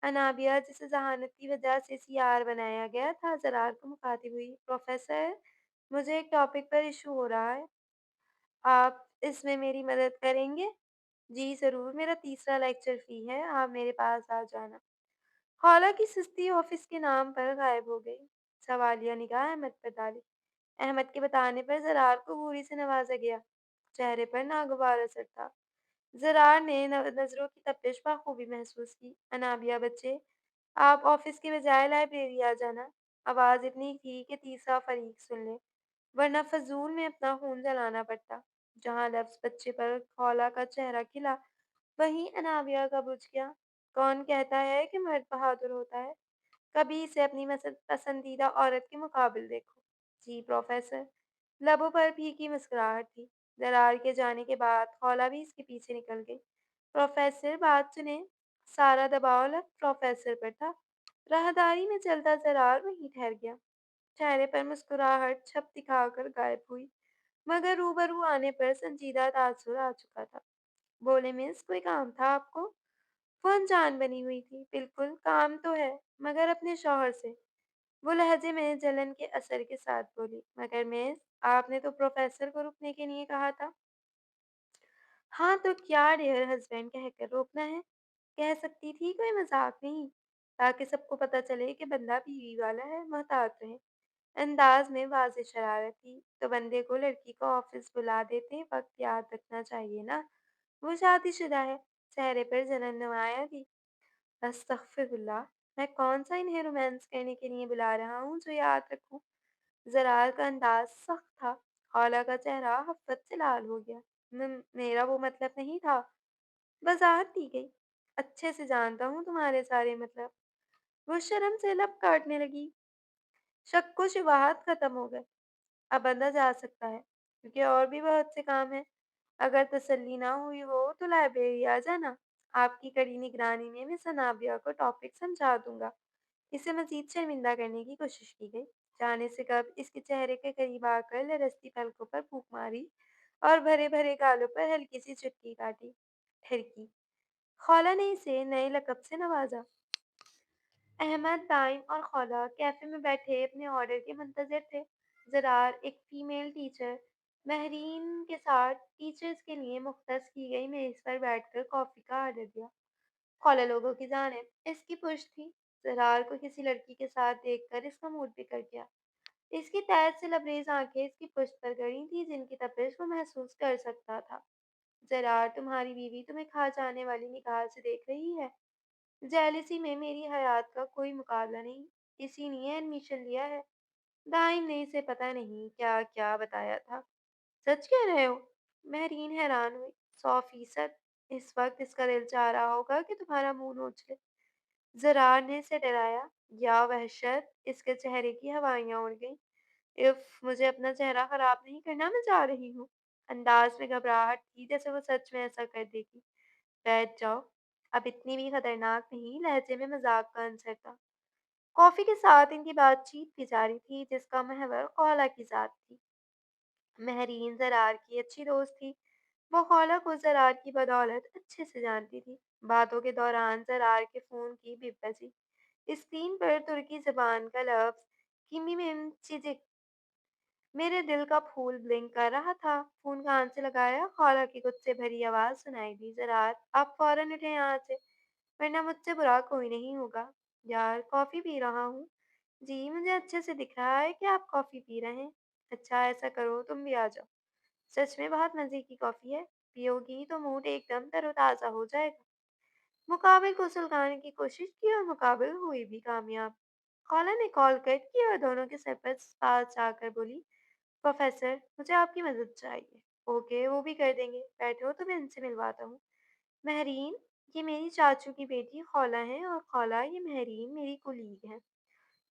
अनाबिया, जिसे जहानत की वजह से सीआर बनाया गया था, जरार को मुखातिब हुई। प्रोफेसर, मुझे एक टॉपिक पर इशू हो रहा है, आप इसमें मेरी मदद करेंगे? जी ज़रूर, मेरा तीसरा लेक्चर फ़ी है, आप मेरे पास आ जाना। खौला की सुस्ती ऑफिस के नाम पर गायब हो गई। सवालिया निगाह अहमद पर डाली। अहमद के बताने पर ज़रार को घूरी से नवाजा गया। चेहरे पर नागवार असर था। ज़रार ने नज़रों की तपिश बखूबी महसूस की। अनाबिया बच्चे, आप ऑफिस के बजाय लाइब्रेरी आ जाना। आवाज़ इतनी थी कि तीसरा फरीक सुन ले, वरना फजूल में अपना खून जलाना पड़ता। जहाँ लफ्ज़ बच्चे पर खौला का चेहरा खिला, वहीं अनाबिया का बुझ गया। कौन कहता है कि मर्द बहादुर होता है? कभी इसे अपनी पसंदीदा औरत के मुकाबिल देखो। जी प्रोफेसर। लबों पर फीकी मुस्कुराहट थी। दरार के जाने के बाद खौला भी इसके पीछे निकल गई। प्रोफेसर, बात सुने। सारा दबाव लग प्रोफेसर पर था। राहदारी में चलता जरार वहीं ठहर गया। चेहरे पर मुस्कुराहट छप दिखाकर गायब हुई, मगर रूबरू आने पर संजीदा तासुर आ चुका था। बोले, मिस, कोई काम था आपको? वो अनजान बनी हुई थी। बिल्कुल, काम तो है, मगर अपने शौहर से। वो लहजे में जलन के असर के साथ बोली, मगर मिस, आपने तो प्रोफेसर को रुकने के लिए कहा था। हाँ तो क्या, डियर हस्बैंड कहकर रोकना है? कह सकती थी, कोई मजाक नहीं, ताकि सबको पता चले कि बंदा बीवी वाला है, मोहतात रहे। अंदाज में वाज़ेह शरारत थी। तो बंदे को लड़की को ऑफिस बुला देते वक्त याद रखना चाहिए ना, वो शादीशुदा है। चेहरे पर जलन नुमाया थी। अस्तगफिरुल्लाह, मैं कौन सा इन्हें रोमांस करने के लिए बुला रहा हूँ जो याद रखूं? जरार का अंदाज सख्त था। खौला का चेहरा हफ़्वत से लाल हो गया। मेरा वो मतलब नहीं था। वज़ाहत दी गई। अच्छे से जानता हूँ तुम्हारे सारे मतलब। वो शर्म से लब काटने लगी। शक व शुबहात खत्म हो गए। अब बंदा जा सकता है, क्योंकि और भी बहुत से काम हैं। अगर तसल्ली ना हुई हो तो लाइब्रेरी आ जाना। आपकी कड़ी निगरानी में मैं सनाबिया को टॉपिक समझा दूंगा। इसे मजीद शर्मिंदा करने की कोशिश की गई। जाने से कब इसके चेहरे के करीब आकर लरसती पलकों पर फूंक मारी और भरे भरे गालों पर हल्की सी चुटकी काटी। ठिरकी। खौला ने इसे नए लकब से नवाजा। अहमद, दाइम और खौला कैफे में बैठे अपने ऑर्डर के मुंतजर थे। जरार, एक फीमेल टीचर, महरीन के साथ टीचर्स के लिए मुख्तस की गई मेज पर बैठकर कॉफी का ऑर्डर दिया। खौला लोगों की जानिब इसकी पुश्त थी। जरार को किसी लड़की के साथ देखकर इसका मूड बिगड़ गया। इसकी तैर से लबरेज आंखें इसकी पुश्त पर गड़ी थी, जिनकी तपिश वो महसूस कर सकता था। जरार, तुम्हारी बीवी तुम्हें खा जाने वाली निगाह से देख रही है। जेलिसी में मेरी हयात का कोई मुकाबला नहीं, इसीलिए एडमिशन लिया है। दाइम ने इसे पता नहीं क्या क्या बताया था। सच कह रहे हो? महरीन हैरान हुई। 100%। इस वक्त इसका दिल चाह रहा होगा कि तुम्हारा मुंह नोच ले। जरार ने इसे डराया। या वहशत! इसके चेहरे की हवाइयां उड़ गईं। इफ मुझे अपना चेहरा खराब नहीं करना, मैं जा रही हूँ। अंदाज में घबराहट थी, जैसे वो सच में ऐसा कर देगी। बैठ जाओ। अब इतनी भी खतरनाक नहीं, लहजे में मजाक का अंसर था। कॉफी के साथ इनकी बातचीत भी जारी थी, जिसका महवर खौला की जात थी। महरीन जरार की अच्छी दोस्त थी। वो खौला को जरार की बदौलत अच्छे से जानती थी। बातों के दौरान जरार के फोन की बिप बजी। स्क्रीन पर तुर्की जबान का लफ्ज किमी में चिजिक, मेरे दिल का फूल ब्लिंक कर रहा था। फोन कान से लगाया। खौला की गुस्से भरी आवाज सुनाई दी, जरार, आप फौरन उठे यहाँ से, वरना मुझसे बुरा कोई नहीं होगा। यार, कॉफी पी रहा हूँ। जी, मुझे अच्छे से दिख रहा है कि आप कॉफी पी रहे हैं। अच्छा, ऐसा करो, तुम भी आ जाओ। सच में बहुत मज़े की कॉफ़ी है। पियोगी तो मूड एकदम तरोताज़ा हो जाएगा। मुकाबिल को सुलगाने की कोशिश की और मुकाबिल हुई भी कामयाब। खाला ने कॉल कट की और दोनों के सर पर पास आकर बोली, प्रोफेसर, मुझे आपकी मदद चाहिए। ओके, वो भी कर देंगे। बैठो तो मैं इनसे मिलवाता हूँ। महरीन, ये मेरी चाचू की बेटी खौला है और खौला ये महरीन मेरी कुलीग है।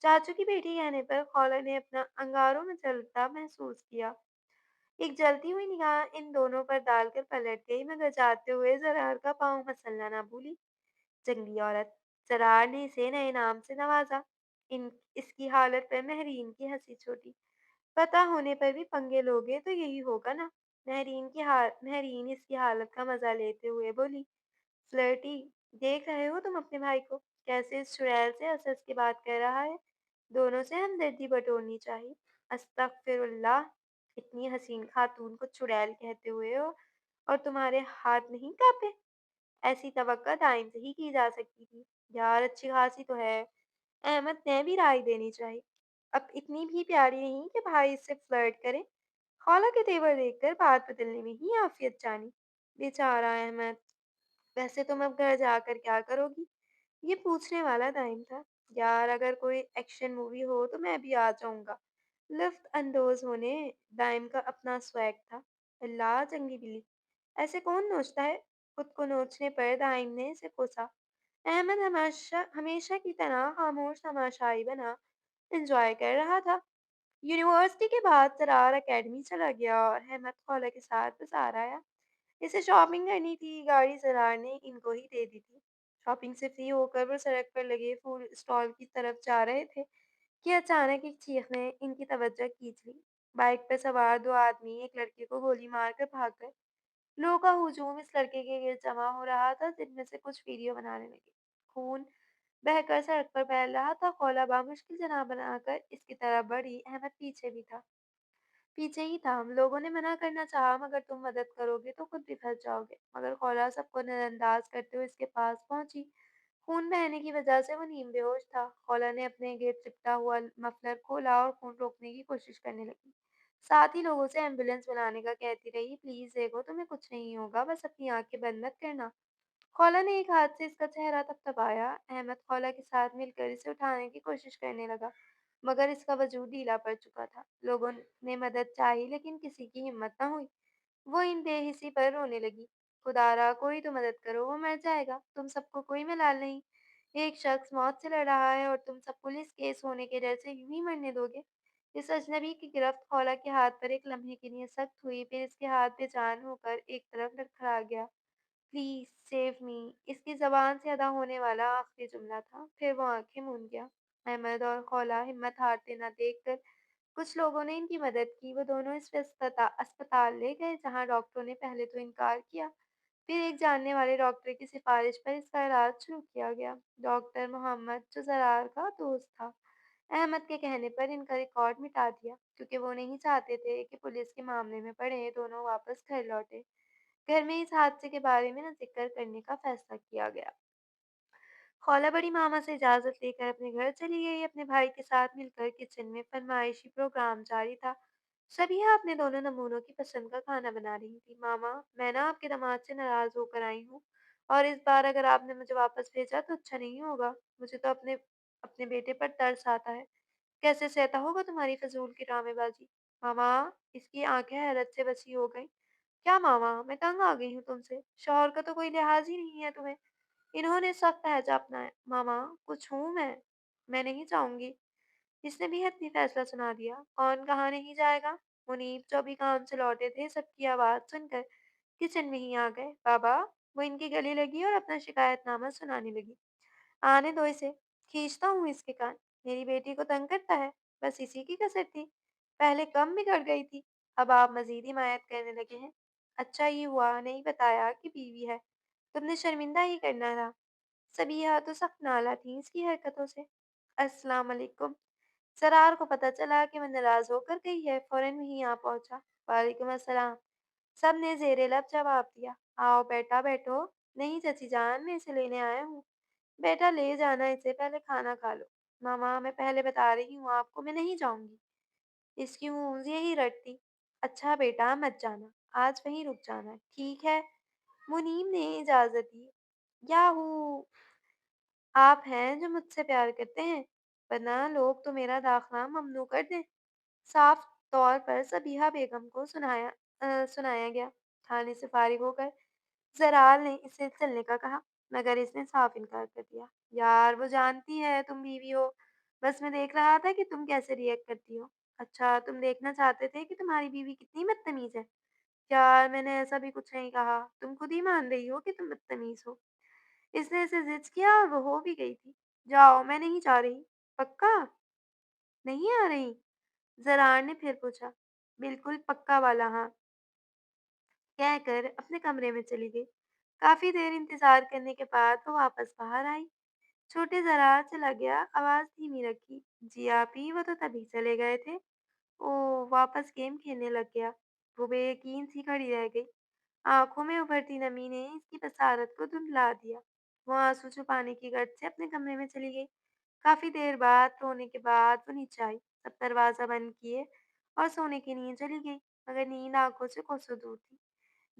चाचू की बेटी कहने पर खौला ने अपना अंगारों में जलता महसूस किया। एक जलती हुई निगाह इन दोनों पर डालकर पलट गई, मगर जाते हुए जरार का पाँव मसलना ना भूली। जंगली औरत। जरार ने इसे नए नाम से नवाजा। इन इसकी हालत पर महरीन की हंसी छूटी। पता होने पर भी पंगे लोगे तो यही होगा ना। महरीन इसकी हालत का मजा लेते हुए बोली, फ्लर्टी, देख रहे हो तुम अपने भाई को, कैसे इस चुड़ैल से हंस-हंस के बात कर रहा है। दोनों से हमदर्दी बटोरनी चाहिए। अस्तगफिरुल्लाह, इतनी हसीन खातून को चुड़ैल कहते हुए हो और तुम्हारे हाथ नहीं कांपे? ऐसी तवक्का टाइम से ही की जा सकती थी। यार अच्छी खासी तो है। अहमद ने भी राय देनी चाहिए। अब इतनी भी प्यारी नहीं कि भाई इससे फ्लर्ट करे। खौला के तेवर देखकर बात बदलने में ही आफियत जानी। बेचारा अहमद, वैसे तुम अब घर जाकर क्या करोगी? ये पूछने वाला टाइम था। यार अगर कोई एक्शन मूवी हो तो मैं भी आ जाऊंगा। लुफ्त अंदोज होने दाइम का अपना स्वैग था। अल्लाह जंगली बिल्ली, ऐसे कौन नोचता है? खुद को नोचने पर दाइम ने इसे कोसा। अहमद हमेशा हमेशा की तरह खामोश तमाशाई बना एंजॉय कर रहा था। यूनिवर्सिटी के बाद सरार एकेडमी चला गया और अहमद खौला के साथ बाजार आया। इसे शॉपिंग करनी थी, गाड़ी सरार ने इनको ही दे दी थी। शॉपिंग से फ्री होकर वो सड़क पर लगे फूल स्टॉल की तरफ जा रहे थे कि अचानक एक चीख ने इनकी तवज्जो खींच ली। बाइक पर सवार दो आदमी एक लड़के को गोली मारकर भाग गए। लोगों का हुजूम इस लड़के के गिर्द जमा हो रहा था, जिनमें से कुछ वीडियो बनाने लगे। खून बहकर सड़क पर फैल रहा था। खौला बामुश्किल जनाह बनाकर इसकी तरफ बढ़ी। अहमद पीछे ही था। हम लोगों ने मना करना चाहा, मगर तुम मदद करोगे तो खुद भी फंस जाओगे। मगर खौला सबको नजरअंदाज करते हुए इसके पास पहुंची। खून बहने की वजह से वो नीम बेहोश था। खौला ने अपने गिर्द लिपटा हुआ मफलर खोला और खून रोकने की कोशिश करने लगी। साथ ही लोगों से एम्बुलेंस बुलाने का कहती रही, प्लीज देखो तुम्हें कुछ नहीं होगा, बस अपनी आंखें बंद मत करना। खौला ने एक हाथ से इसका चेहरा थपथपाया। अहमद खौला के साथ मिलकर इसे उठाने की कोशिश करने लगा, मगर इसका वजूद ढीला पड़ चुका था। लोगों ने मदद चाही, लेकिन किसी की हिम्मत न हुई। वो इन बेहिसी पर रोने लगी। खुदारा, कोई तो मदद करो, वो मर जाएगा। तुम सबको कोई मलाल नहीं। एक शख्स मौत से लड़ रहा है और तुम सब पुलिस केस होने के डर से यूं ही मरने दोगे। इस अजनबी की गिरफ्त खौला के हाथ पर एक लम्हे के लिए सख्त हुई, फिर इसके हाथ बेजान होकर एक तरफ लड़खड़ा गया। प्लीज सेव मी, इसकी जबान से अदा होने वाला आखिरी जुमला था। फिर वो आंखें मूंद गया। अहमद और खौला हिम्मत हारते न देखकर कुछ लोगों ने इनकी मदद की। वो दोनों इस अस्पताल ले गए, जहां डॉक्टरों ने पहले तो इनकार किया, फिर एक जानने वाले डॉक्टर की सिफारिश पर इसका इलाज शुरू किया गया। डॉक्टर मोहम्मद, जो जरार का दोस्त था, अहमद के कहने पर इनका रिकॉर्ड मिटा दिया, क्योंकि वो नहीं चाहते थे कि पुलिस के मामले में पड़े। दोनों वापस घर लौटे। घर में इस हादसे के बारे में न जिक्र करने का फैसला किया गया। खौला बड़ी मामा से इजाज़त लेकर अपने घर चली गई। अपने भाई के साथ मिलकर किचन में फरमाइशी प्रोग्राम जारी था। सबिहा अपने दोनों नमूनों की पसंद का खाना बना रही थी। मामा, मैं ना आपके दामाद से नाराज़ होकर आई हूँ और इस बार अगर आपने मुझे वापस भेजा तो अच्छा नहीं होगा। मुझे तो अपने अपने बेटे पर तरस आता है। कैसे सहता होगा तुम्हारी फ़िज़ूल की ड्रामेबाज़ी। मामा, इसकी आँखें हैरत से बची हो गईं। क्या मामा, मैं तंग आ गई हूँ तुमसे। शौहर का तो कोई लिहाज़ ही नहीं है तुम्हें। इन्होंने सख्त लहज़ा अपनाया। मामा, कुछ हूँ मैं नहीं जाऊँगी। इसने भी हतमी फैसला सुना दिया। कौन कहाँ नहीं जाएगा? मुनीब, जो अभी काम से लौटे थे, सबकी आवाज़ सुनकर किचन में ही आ गए। बाबा, वो इनकी गले लगी और अपना शिकायतनामा सुनाने लगी। आने दो इसे, खींचता हूँ इसके कान। मेरी बेटी को तंग करता है, बस इसी की कसर थी। पहले कम बिगड़ गई थी, अब आप मज़ीद हिमायत करने लगे हैं। अच्छा ही हुआ नहीं बताया कि बीवी है, तुमने शर्मिंदा ही करना था। सबीहा तो सख्त नाला थी इसकी हरकतों से। अस्सलाम वालेकुम। सरार को पता चला कि मैं नाराज़ होकर गई है, फ़ौरन वहीं आ पहुँचा। वालेकुम अस्सलाम। सब ने ज़ेरे लब जवाब दिया। आओ बेटा बैठो। नहीं चाची जान, मैं इसे लेने आया हूँ। बेटा ले जाना इसे, पहले खाना खा लो। मामा, मैं पहले बता रही हूँ आपको, मैं नहीं जाऊँगी। इसकी ऊँज यही रटती। अच्छा बेटा मत जाना, आज वहीं रुक जाना, ठीक है? मुनीम ने इजाज़त दी। याहू! आप हैं जो मुझसे प्यार करते हैं, वरना लोग तो मेरा दाखिला ममनू कर दें। साफ तौर पर सबीहा बेगम को सुनाया गया। थाने से फारिग होकर ज़राल ने इसे चलने का कहा, मगर इसने साफ इनकार कर दिया। यार वो जानती है तुम बीवी हो, बस मैं देख रहा था कि तुम कैसे रिएक्ट करती हो। अच्छा तुम देखना चाहते थे कि तुम्हारी बीवी कितनी बदतमीज है। यार मैंने ऐसा भी कुछ नहीं कहा, तुम खुद ही मान रही हो कि तुम बदतमीज हो। इसने इसे जिद किया और वो हो भी गई थी। जाओ मैं नहीं जा रही। पक्का? नहीं आ रही? ज़रार ने फिर पूछा। बिल्कुल पक्का वाला हाँ, कहकर अपने कमरे में चली गई। काफ़ी देर इंतज़ार करने के बाद वो वापस बाहर आई। छोटे ज़रार चला गया, आवाज़ धीमी रखी। जी आपी, वो तो तभी चले गए थे। ओह! वापस गेम खेलने लग गया। वो बेयकीन सी खड़ी रह गई। आँखों में उभरती नमी ने इसकी बसारत को धुंधला दिया। वो आँसू छुपाने की गर्ज से अपने कमरे में चली गई। काफ़ी देर बाद रोने के बाद वो नीचे आई। सब दरवाज़ा बंद किए और सोने की नींद चली गई, मगर नींद आँखों से कोसों दूर थी।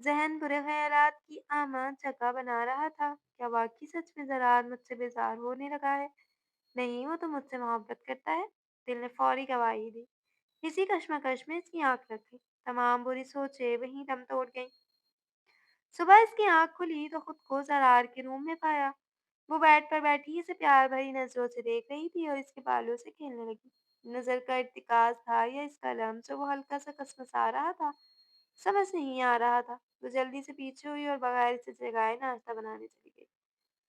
ज़हन बुरे ख़यालात की आमाद जगह बना रहा था। क्या वाक़ई सच में ज़रार मुझसे बेज़ार होने लगा है? नहीं, वो तो मुझसे मोहब्बत करता है। दिल ने फ़ौरी गवाही दी। इसी कशमकश में इसकी आँख लग गई। तमाम बुरी सोचें वहीं दम तोड़ गईं। सुबह इसकी आँख खुली तो खुद को ज़रार के रूम में पाया। वो बेड पर बैठी इसे प्यार भरी नज़रों से देख रही थी और इसके बालों से खेलने लगी। नज़र का इर्तिकाज़ था या इसका लम्स जो वो हल्का सा कसमसा रहा था, समझ नहीं आ रहा था। वो जल्दी से पीछे हुई और बगैर इसे जगाए नाश्ता बनाने चली गई।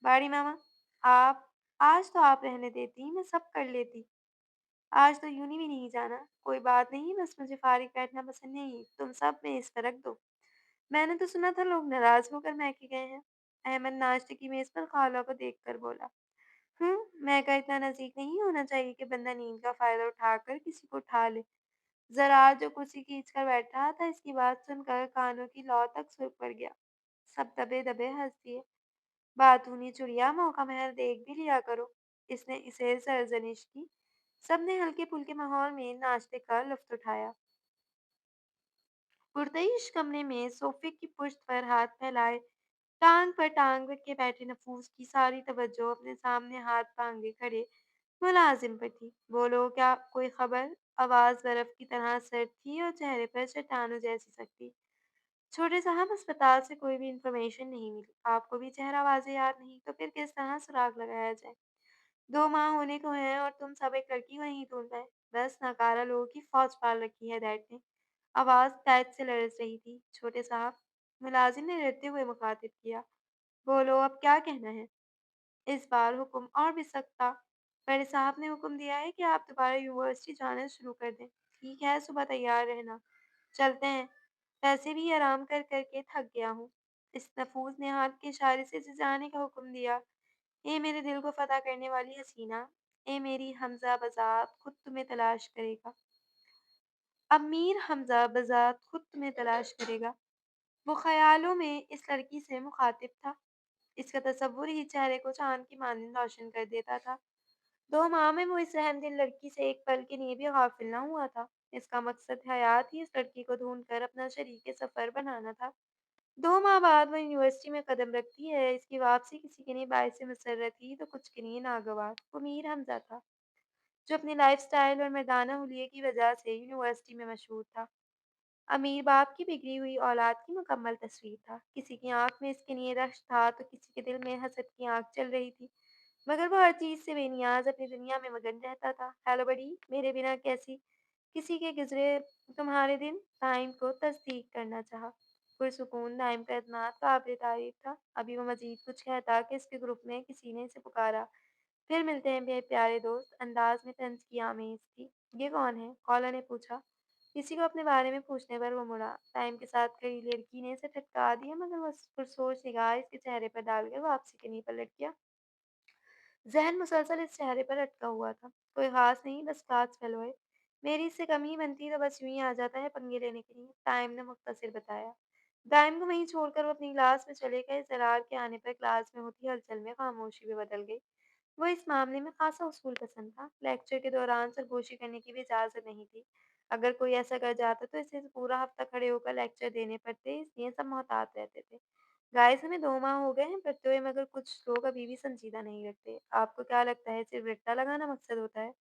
बड़ी मामा, आप आज तो आप रहने देती, मैं सब कर लेती। आज तो यूँ भी नहीं जाना। कोई बात नहीं, बस मुझे फ़ारिग बैठना पसंद नहीं। तुम सब मेज़ पर रख दो। मैंने तो सुना था लोग नाराज़ होकर मैके गए हैं। अहमद नाश्ते की मेज़ पर खाला को देखकर बोला। मैका इतना नज़दीक नहीं होना चाहिए कि बंदा नींद का फ़ायदा उठाकर किसी को उठा ले। ज़रा जो कुर्सी खींच कर बैठ रहा था, इसकी बात सुनकर कानों की लौ तक सुर्ख पड़ गया। सब दबे-दबे हँस दिए। बातूनी चुड़िया, मौका महल देख भी लिया करो। इसने इसे सरज़निश की। सबने हल्के-फुल्के माहौल में नाश्ते का लुत्फ़ उठाया। पुरतईश कमरे में सोफ़े की पुश्त पर हाथ फैलाए टाँग पर टाँग रखे बैठे नफूस की सारी तवज्जो अपने सामने हाथ टांगे खड़े मुलाजिम पर थी। बोलो क्या कोई खबर? आवाज़ बर्फ की तरह सर्द थी और चेहरे पर चट्टानों जैसी सख्ती। छोटे साहब, अस्पताल से कोई भी इंफॉर्मेशन नहीं मिली। आपको भी चेहरा वाज़ेह याद नहीं तो फिर किस तरह सुराग लगाया जाए? 2 माह होने को हैं और तुम सब एक लड़की को नहीं ढूँढ रहे। बस नाकारा लोगों की फ़ौज पाल रखी है डैड ने। आवाज़ तैत से लरज़ रही थी। छोटे साहब, मुलाजिम ने डरते हुए मुखातिब किया। बोलो अब क्या कहना है? इस बार हुक्म और भी सख्त था। बड़े साहब ने हुक्म दिया है कि आप दोबारा यूनिवर्सिटी जाना शुरू कर दें। ठीक है, सुबह तैयार रहना। चलते हैं। वैसे भी आराम कर कर के थक गया हूँ। इस नफूस ने हाथ के इशारे से इसे जाने का हुक्म दिया। ए मेरे दिल को फतह करने वाली हसीना, ए मेरी हमजा बज़ात खुद तुम्हें तलाश करेगा। अमीर हमजा बज़ात खुद तुम्हें तलाश करेगा। वो ख़यालों में इस लड़की से मुखातिब था। इसका तसव्वुर ही चेहरे को चाँद की मानंद रोशन कर देता था। 2 माह में वो इस रहमदिल लड़की से एक पल के लिए भी गाफ़िल न हुआ था। इसका मकसद हयात ही इस लड़की को ढूँढ कर अपना शरीके सफ़र बनाना था। 2 माह बाद वो यूनिवर्सिटी में कदम रखती है। इसकी वापसी किसी के लिए बाइस मसर्रत थी तो कुछ के लिए नागवार। वो मीर हमज़ा था, जो अपनी लाइफ़स्टाइल और मर्दाना हुलिये की वजह से यूनिवर्सिटी में मशहूर था। अमीर बाप की बिगड़ी हुई औलाद की मुकम्मल तस्वीर था। किसी की आँख में इसके लिए रश्क था तो किसी के दिल में हसद की आग चल रही थी। मगर वो हर चीज़ से बेनियाज़ अपनी दुनिया में मगन रहता था। हेलो बडी, मेरे बिना कैसी किसी के गुज़रे तुम्हारे दिन? ताइम को तस्दीक करना चाहा। पुरसुकून दाइम का एतमाद काबिल तारीफ़ था। अभी वो मज़ीद कुछ कहता कि इसके ग्रुप में किसी ने इसे पुकारा। फिर मिलते हैं मेरे प्यारे दोस्त। अंदाज में तंज की आमेज़ थी। ये कौन है? कॉलर ने पूछा। किसी को अपने बारे में पूछने पर वो मुड़ा। टाइम के साथ खड़ी लड़की ने इसे ठटका दिया, मगर वो पुरसोच निगाह इसके चेहरे पर डालकर वापसी के लिए पलट गया। ज़हन मुसलसल इस चेहरे पर अटका हुआ था। कोई ख़ास नहीं, बस क्लास फेलो है। मेरी इससे कम ही बनती तो बस यूँ ही आ जाता है पंगे लेने के लिए, टाइम ने मुख्तसर बताया। दाइम को वहीं छोड़कर वो अपनी क्लास में चले गए। ज़रार के आने पर क्लास में होती हलचल में खामोशी में बदल गई। वो इस मामले में खासा उसूल पसंद था। लेक्चर के दौरान सरगोशी करने की भी इजाज़त नहीं थी। اگر کوئی ایسا کر جاتا تو اسے پورا ہفتہ کھڑے ہو کر لیکچر دینے پڑتے، اس لیے سب محتاط رہتے تھے۔ گائز ہمیں 2 ماہ ہو گئے ہیں پڑھتے ہوئے، مگر کچھ لوگ ابھی بھی سنجیدہ نہیں رکھتے۔ آپ کو کیا لگتا ہے صرف رٹا لگانا مقصد ہوتا ہے؟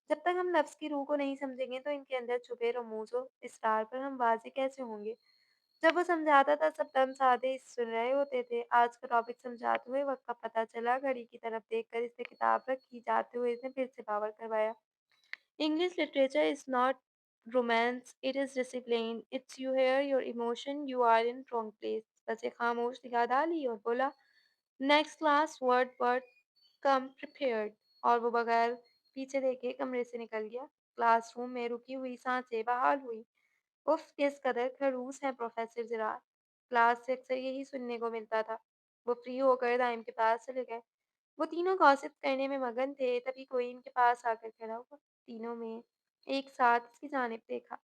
جب تک ہم لفظ کی روح کو نہیں سمجھیں گے تو ان کے اندر چھپے رموز و اسرار پر ہم واضح کیسے ہوں گے؟ جب وہ سمجھاتا تھا سب دم سادے سن رہے ہوتے تھے۔ آج کا ٹاپک سمجھاتے ہوئے وقت کا پتہ چلا، گھڑی کی طرف دیکھ کر اس نے کتاب رکھی جاتے ہوئے اس نے پھر سے باور کروایا، English literature is not romance, it is discipline. It's you hear your emotion, you are in wrong place. بس ایک خاموش نگاہ ڈالی اور بولا نیکسٹ کلاس ورڈ کم prepared، اور وہ بغیر پیچھے دیکھے کمرے سے نکل گیا۔ کلاس روم میں رکی ہوئی سانسیں بحال ہوئی۔ اف کس قدر خڑوس ہیں پروفیسر زراعت، کلاس سے اکثر یہی سننے کو ملتا تھا۔ وہ فری ہو کر دائم کے پاس چلے گئے۔ وہ تینوں گاسپ کرنے میں مگن تھے، تبھی کوئی ان کے پاس آ کر کھڑا ہوا۔ تینوں میں ایک ساتھ اس کی جانب دیکھا۔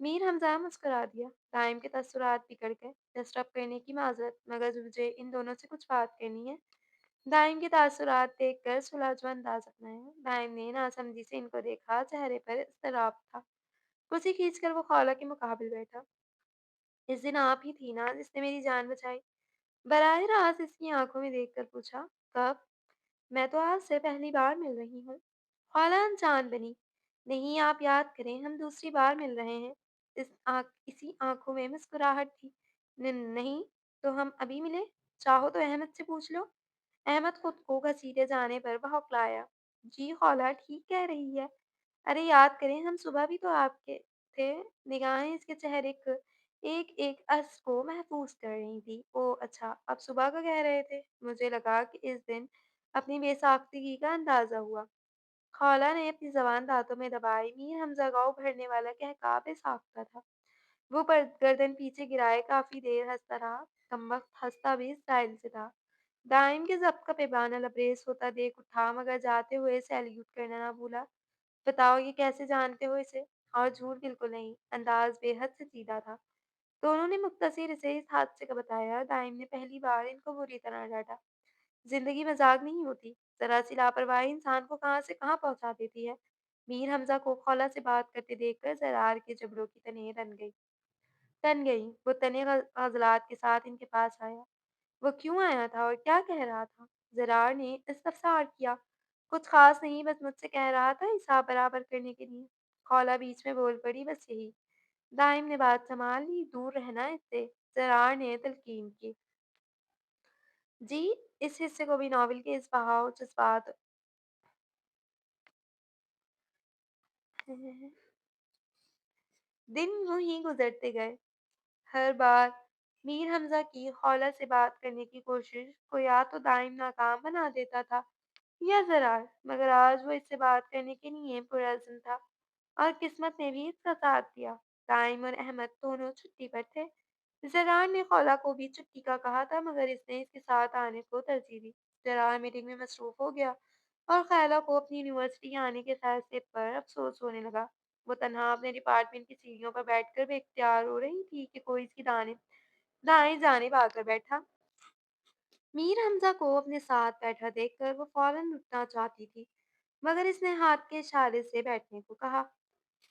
میر حمزہ مسکرا دیا۔ دائم کے تاثرات بگڑ گئے۔ ڈسٹرب کرنے کی معذرت، مگر مجھے ان دونوں سے کچھ بات کرنی ہے۔ دائم کے تاثرات دیکھ کر سلجھ و انداز اپنایا۔ دائم نے ناسمجھی سے ان کو دیکھا، چہرے پر اضطراب تھا۔ کرسی کھینچ کر وہ خالہ کے مقابل بیٹھا۔ اس دن آپ ہی تھی نا جس نے میری جان بچائی؟ براہ راست اس کی آنکھوں میں دیکھ کر پوچھا۔ کب؟ میں تو آج سے پہلی بار مل رہی ہوں۔ خالہ انجان بنی۔ نہیں آپ یاد کریں، ہم دوسری بار مل رہے ہیں۔ اسی آنکھوں میں مسکراہٹ تھی۔ نہیں تو ہم ابھی ملے؟ چاہو تو احمد سے پوچھ لو۔ احمد خود کو گھسیٹے جانے پر بہکلایا۔ جی خالہ ٹھیک کہہ رہی ہے۔ ارے یاد کریں، ہم صبح بھی تو آپ کے تھے۔ نگاہیں اس کے چہرے کے ایک ایک اثر کو محفوظ کر رہی تھی۔ او اچھا، اب صبح کا کہہ رہے تھے۔ مجھے لگا کہ اس دن اپنی بے ساختگی کا اندازہ ہوا۔ خالہ نے اپنی زبان دانتوں میں دبائی۔ میر حمزہ گاؤں بھرنے والا کہکا بے ساختہ تھا۔ وہ گردن پیچھے گرائے کافی دیر ہنستا رہا۔ کمبخت ہنستا بھی اسٹائل سے تھا۔ دائم کے ضبط کا پیمانہ لبریز ہوتا دیکھ اٹھا، مگر جاتے ہوئے سیلیوٹ کرنا نہ بھولا۔ بتاؤ یہ کیسے جانتے ہو اسے؟ اور جھوٹ بالکل نہیں۔ انداز بے حد سے سیدھا تھا۔ دونوں نے مختصر اسے اس حادثے کا بتایا۔ دائم نے پہلی بار ان کو بری طرح ڈانٹا۔ زندگی مذاق نہیں ہوتی، ذرا سی لاپرواہی انسان کو کہاں سے کہاں پہنچا دیتی ہے۔ میر حمزہ کو خالہ سے بات کرتے دیکھ کر زرار کے جبڑوں کی تنیں تن گئی۔ وہ تنے غزلات کے ساتھ ان کے پاس آیا۔ وہ کیوں آیا تھا اور کیا کہہ رہا تھا؟ زرار نے استفسار کیا۔ کچھ خاص نہیں، بس مجھ سے کہہ رہا تھا حساب برابر کرنے کے لیے۔ خالہ بیچ میں بول پڑی، بس یہی؟ دائم نے بات سنبھال لی، دور رہنا اس سے۔ زرار نے تلقین کی۔ جی، اس حصے کو بھی ناول کے اس بہاؤ جذبات دن یوں ہی گزرتے گئے۔ ہر بار میر حمزہ کی خالہ سے بات کرنے کی کوشش کو یا تو دائم ناکام بنا دیتا تھا یا زرار، مگر آج وہ اس سے بات کرنے کے لیے پرعزم تھا، اور قسمت نے بھی اس کا ساتھ دیا۔ دائم اور احمد دونوں چھٹی پر تھے۔ زرار نے خالہ کو بھی چھٹی کا کہا تھا، مگر اس نے اس کے ساتھ آنے کو ترجیح دی۔ زرار میٹنگ میں مصروف ہو گیا اور خالہ کو اپنی یونیورسٹی آنے کے فیصلے پر افسوس ہونے لگا۔ وہ تنہا اپنے ڈپارٹمنٹ کی سیڑھیوں پر بیٹھ کر بے اختیار ہو رہی تھی کہ کوئی اس کی دائیں جانب آ کر بیٹھا۔ میر حمزہ کو اپنے ساتھ بیٹھا دیکھ کر وہ فوراً اٹھنا چاہتی تھی، مگر اس نے ہاتھ کے اشارے سے بیٹھنے کو کہا۔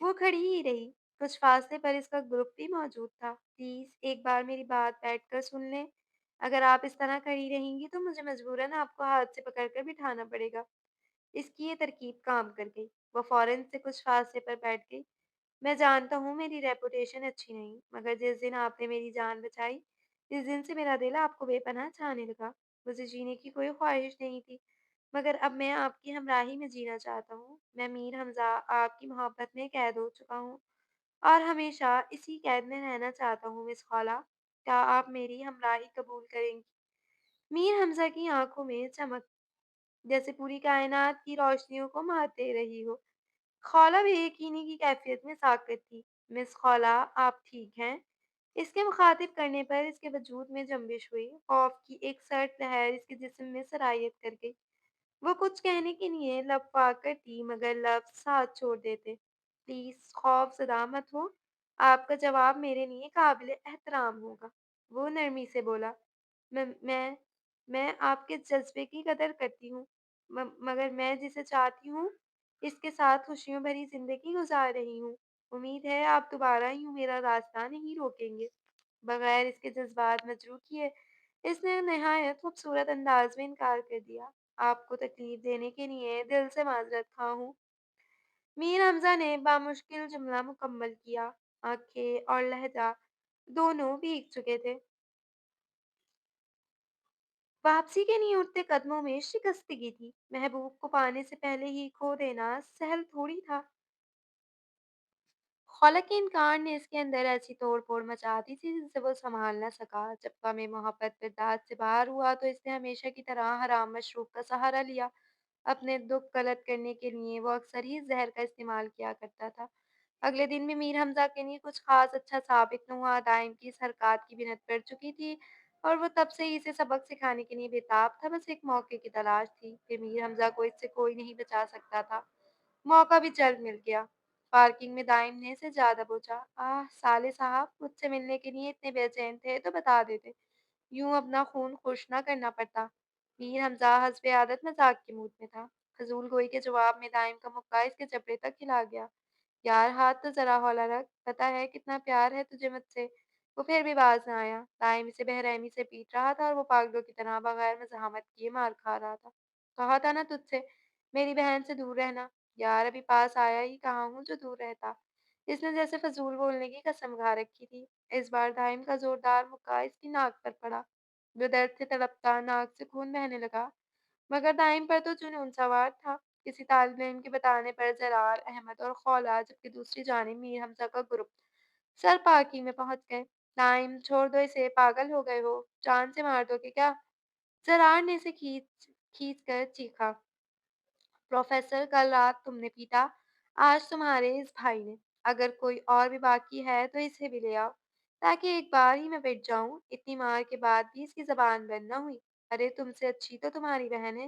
وہ کھڑی ہی رہی۔ کچھ فاصلے پر اس کا گروپ بھی موجود تھا۔ پلیز ایک بار میری بات بیٹھ کر سن لیں۔ اگر آپ اس طرح کھڑی رہیں گی تو مجھے مجبوراً آپ کو ہاتھ سے پکڑ کر بٹھانا پڑے گا۔ اس کی یہ ترکیب کام کر گئی۔ وہ فوراً سے کچھ فاصلے پر بیٹھ گئی۔ میں جانتا ہوں میری ریپوٹیشن اچھی نہیں، مگر جس دن آپ نے میری جان بچائی، اس دن سے میرا دل آپ کو بے پناہ چاہنے لگا۔ مجھے جینے کی کوئی خواہش نہیں تھی، مگر اب میں آپ کی ہمراہی میں جینا چاہتا ہوں۔ میں میر حمزہ آپ کی محبت میں قید ہو چکا ہوں اور ہمیشہ اسی قید میں رہنا چاہتا ہوں۔ مس خالہ، کیا آپ میری ہمراہی قبول کریں گی؟ میر حمزہ کی آنکھوں میں چمک جیسے پوری کائنات کی روشنیوں کو مات دے رہی ہو۔ خالہ بے یقینی کی کیفیت میں ساکت تھی۔ مس خالہ، آپ ٹھیک ہیں؟ اس کے مخاطب کرنے پر اس کے وجود میں جنبش ہوئی۔ خوف کی ایک سرد لہر اس کے جسم میں سرایت کر گئی۔ وہ کچھ کہنے کے لیے لب پاک کرتی، مگر لفظ ساتھ چھوڑ دیتے۔ پلیز خوف زدہ مت ہو، آپ کا جواب میرے لیے قابل احترام ہوگا۔ وہ نرمی سے بولا، میں میں میں آپ کے جذبے کی قدر کرتی ہوں، مگر میں جسے چاہتی ہوں اس کے ساتھ خوشیوں بھری زندگی گزار رہی ہوں۔ امید ہے آپ دوبارہ یوں میرا راستہ نہیں روکیں گے۔ بغیر اس کے جذبات مجروح کیے اس نے نہایت خوبصورت انداز میں انکار کر دیا۔ آپ کو تکلیف دینے کے لیے دل سے معذرت خواہ ہوں۔ میر حمزہ نے بامشکل جملہ مکمل کیا۔ آنکھیں اور لہجہ دونوں بھیگ چکے تھے۔ واپسی کے لیے اٹھتے قدموں میں شکستگی تھی۔ محبوب کو پانے سے پہلے ہی کھو دینا سہل تھوڑی تھا۔ خالق کے انکار نے اس کے اندر ایسی توڑ پھوڑ مچا دی تھی جن سے وہ سنبھال نہ سکا۔ جب غم محبت برداشت سے باہر ہوا تو اس نے ہمیشہ کی طرح حرام مشروب کا سہارا لیا۔ اپنے دکھ غلط کرنے کے لیے وہ اکثر ہی زہر کا استعمال کیا کرتا تھا۔ اگلے دن بھی میر حمزہ کے لیے کچھ خاص اچھا ثابت نہ ہوا۔ دائم کی اس حرکات کی بنت پڑ چکی تھی اور وہ تب سے ہی اسے سبق سکھانے کے لیے بےتاب تھا۔ بس ایک موقع کی تلاش تھی کہ میر حمزہ کو اس سے کوئی نہیں بچا سکتا تھا۔ موقع بھی جلد مل گیا۔ پارکنگ میں دائم نے اسے زیادہ پوچھا، صالح صاحب مجھ سے ملنے کے لیے اتنے بے چین تھے تو بتا دیتے، یوں اپنا خون خوش نہ کرنا پڑتا۔ میر حمزہ حسب عادت مذاق کے موڈ میں تھا۔ فضول گوئی کے جواب میں دائم کا مکہ اس کے جبڑے تک ہلا گیا۔ یار ہاتھ تو ذرا ہولا رکھ، پتہ ہے کتنا پیار ہے تجھے مجھ سے۔ وہ پھر بھی باز نہ آیا۔ دائم اسے بے سے پیٹ رہا تھا اور وہ پاگلوں کی طرح بغیر مزاحمت کیے مار کھا رہا تھا۔ کہا تھا نا تجھ سے میری بہن سے دور رہنا۔ یار ابھی پاس آیا ہی کہاں ہوں جو دور رہتا۔ اس نے جیسے فضول بولنے کی قسم کھا رکھی تھی۔ اس بار دائم کا زوردار مکہ اس کی ناک پر پڑا۔ جو درد سے تڑپتا ناک سے خون بہنے لگا، مگر دائم پر تو جنون سوار تھا۔ کسی طالب علم کے بتانے پر زرار، احمد اور خولا جبکہ دوسری جانب میر حمزہ کا گروپ سر پارکنگ میں پہنچ گئے۔ دائم چھوڑ دو اسے، پاگل ہو گئے ہو، جان سے مار دو گے کیا؟ زرار نے اسے کھینچ کھینچ کر چیخا، پروفیسر کل رات تم نے پیٹا، آج تمہارے اس بھائی نے۔ اگر کوئی اور بھی باقی ہے تو اسے بھی لے آؤ تاکہ ایک بار ہی میں پٹ جاؤں۔ اتنی مار کے بعد بھی اس کی زبان بند نہ ہوئی۔ ارے تم سے اچھی تو تمہاری بہن ہے۔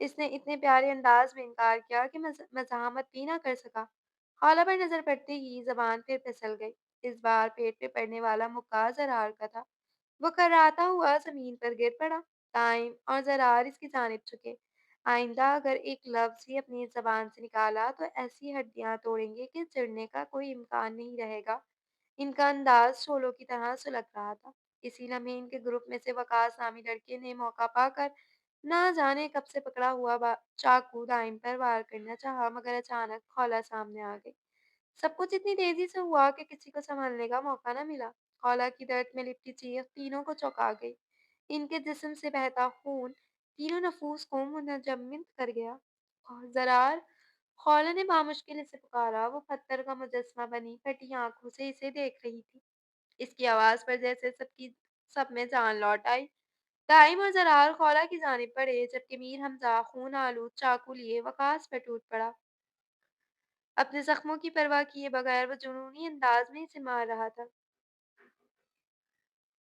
اس نے اتنے پیارے انداز میں انکار کیا کہ مزاحمت بھی نہ کر سکا۔ خالہ پر نظر پڑتے ہی زبان پھر پھسل گئی۔ اس بار پیٹ پہ پڑنے والا مکہ زرار کا تھا۔ وہ کراتا ہوا زمین پر گر پڑا۔ ٹائم اور زرار اس کی جانب جھکے۔ آئندہ اگر ایک لفظ بھی اپنی زبان سے نکالا تو ایسی ہڈیاں توڑیں گے کہ چڑھنے کا کوئی امکان نہیں رہے گا۔ ان کا انداز شولوں کی طرح سلگ رہا تھا۔ اسی لمحے ان کے گروپ میں سے وقاص نامی لڑکے نے موقع پا کر نہ جانے کب سے پکڑا ہوا چاقو دائم پر وار کرنا چاہا، مگر اچانک خولا سامنے آ گئی۔ سب کچھ اتنی تیزی سے ہوا کہ کسی کو سنبھلنے کا موقع نہ ملا۔ خولا کی درد میں لپٹی چیخ تینوں کو چونکا گئی۔ ان کے جسم سے بہتا خون تینوں نفوس کو منجمد کر گیا۔ زرار، خولا نے بامشکل اسے پکارا۔ وہ پتھر کا مجسمہ بنی پھٹی آنکھوں سے اسے دیکھ رہی تھی۔ اس کی آواز پر جیسے سب میں جان لوٹ آئی۔ دائم اور زرار خولا کی جانب بڑھے جبکہ میر حمزہ خون آلود چاقو لیے وقاص پر ٹوٹ پڑا۔ اپنے زخموں کی پرواہ کیے بغیر وہ جنونی انداز میں اسے مار رہا تھا۔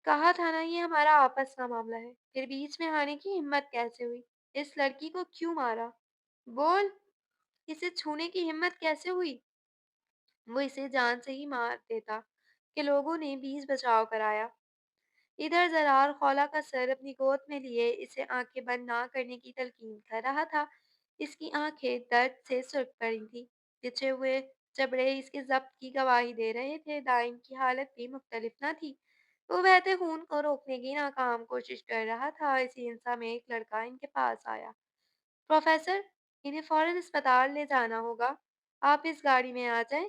کہا تھا نا یہ ہمارا آپس کا معاملہ ہے، پھر بیچ میں آنے کی ہمت کیسے ہوئی؟ اس لڑکی کو کیوں مارا؟ بول، اسے چھونے کی ہمت کیسے ہوئی؟ وہ اسے جان سے ہی مار دیتا کہ لوگوں نے بیچ بچاؤ کرایا۔ ادھر زرار خولا کا سر اپنی گود میں لیے اسے آنکھیں بند نہ کرنے کی تلقین کر رہا تھا۔ اس کی آنکھیں درد سے سرخ پڑی تھیں۔ پچھے ہوئے جبڑے اس کے ضبط کی گواہی دے رہے تھے۔ دائم کی حالت بھی مختلف نہ تھی۔ وہ بہتے خون کو روکنے کی ناکام کوشش کر رہا تھا۔ اسی ہنسا میں ایک لڑکا ان کے پاس آیا۔ پروفیسر، انہیں فوراً اسپتال لے جانا ہوگا۔ آپ اس گاڑی میں آ جائیں۔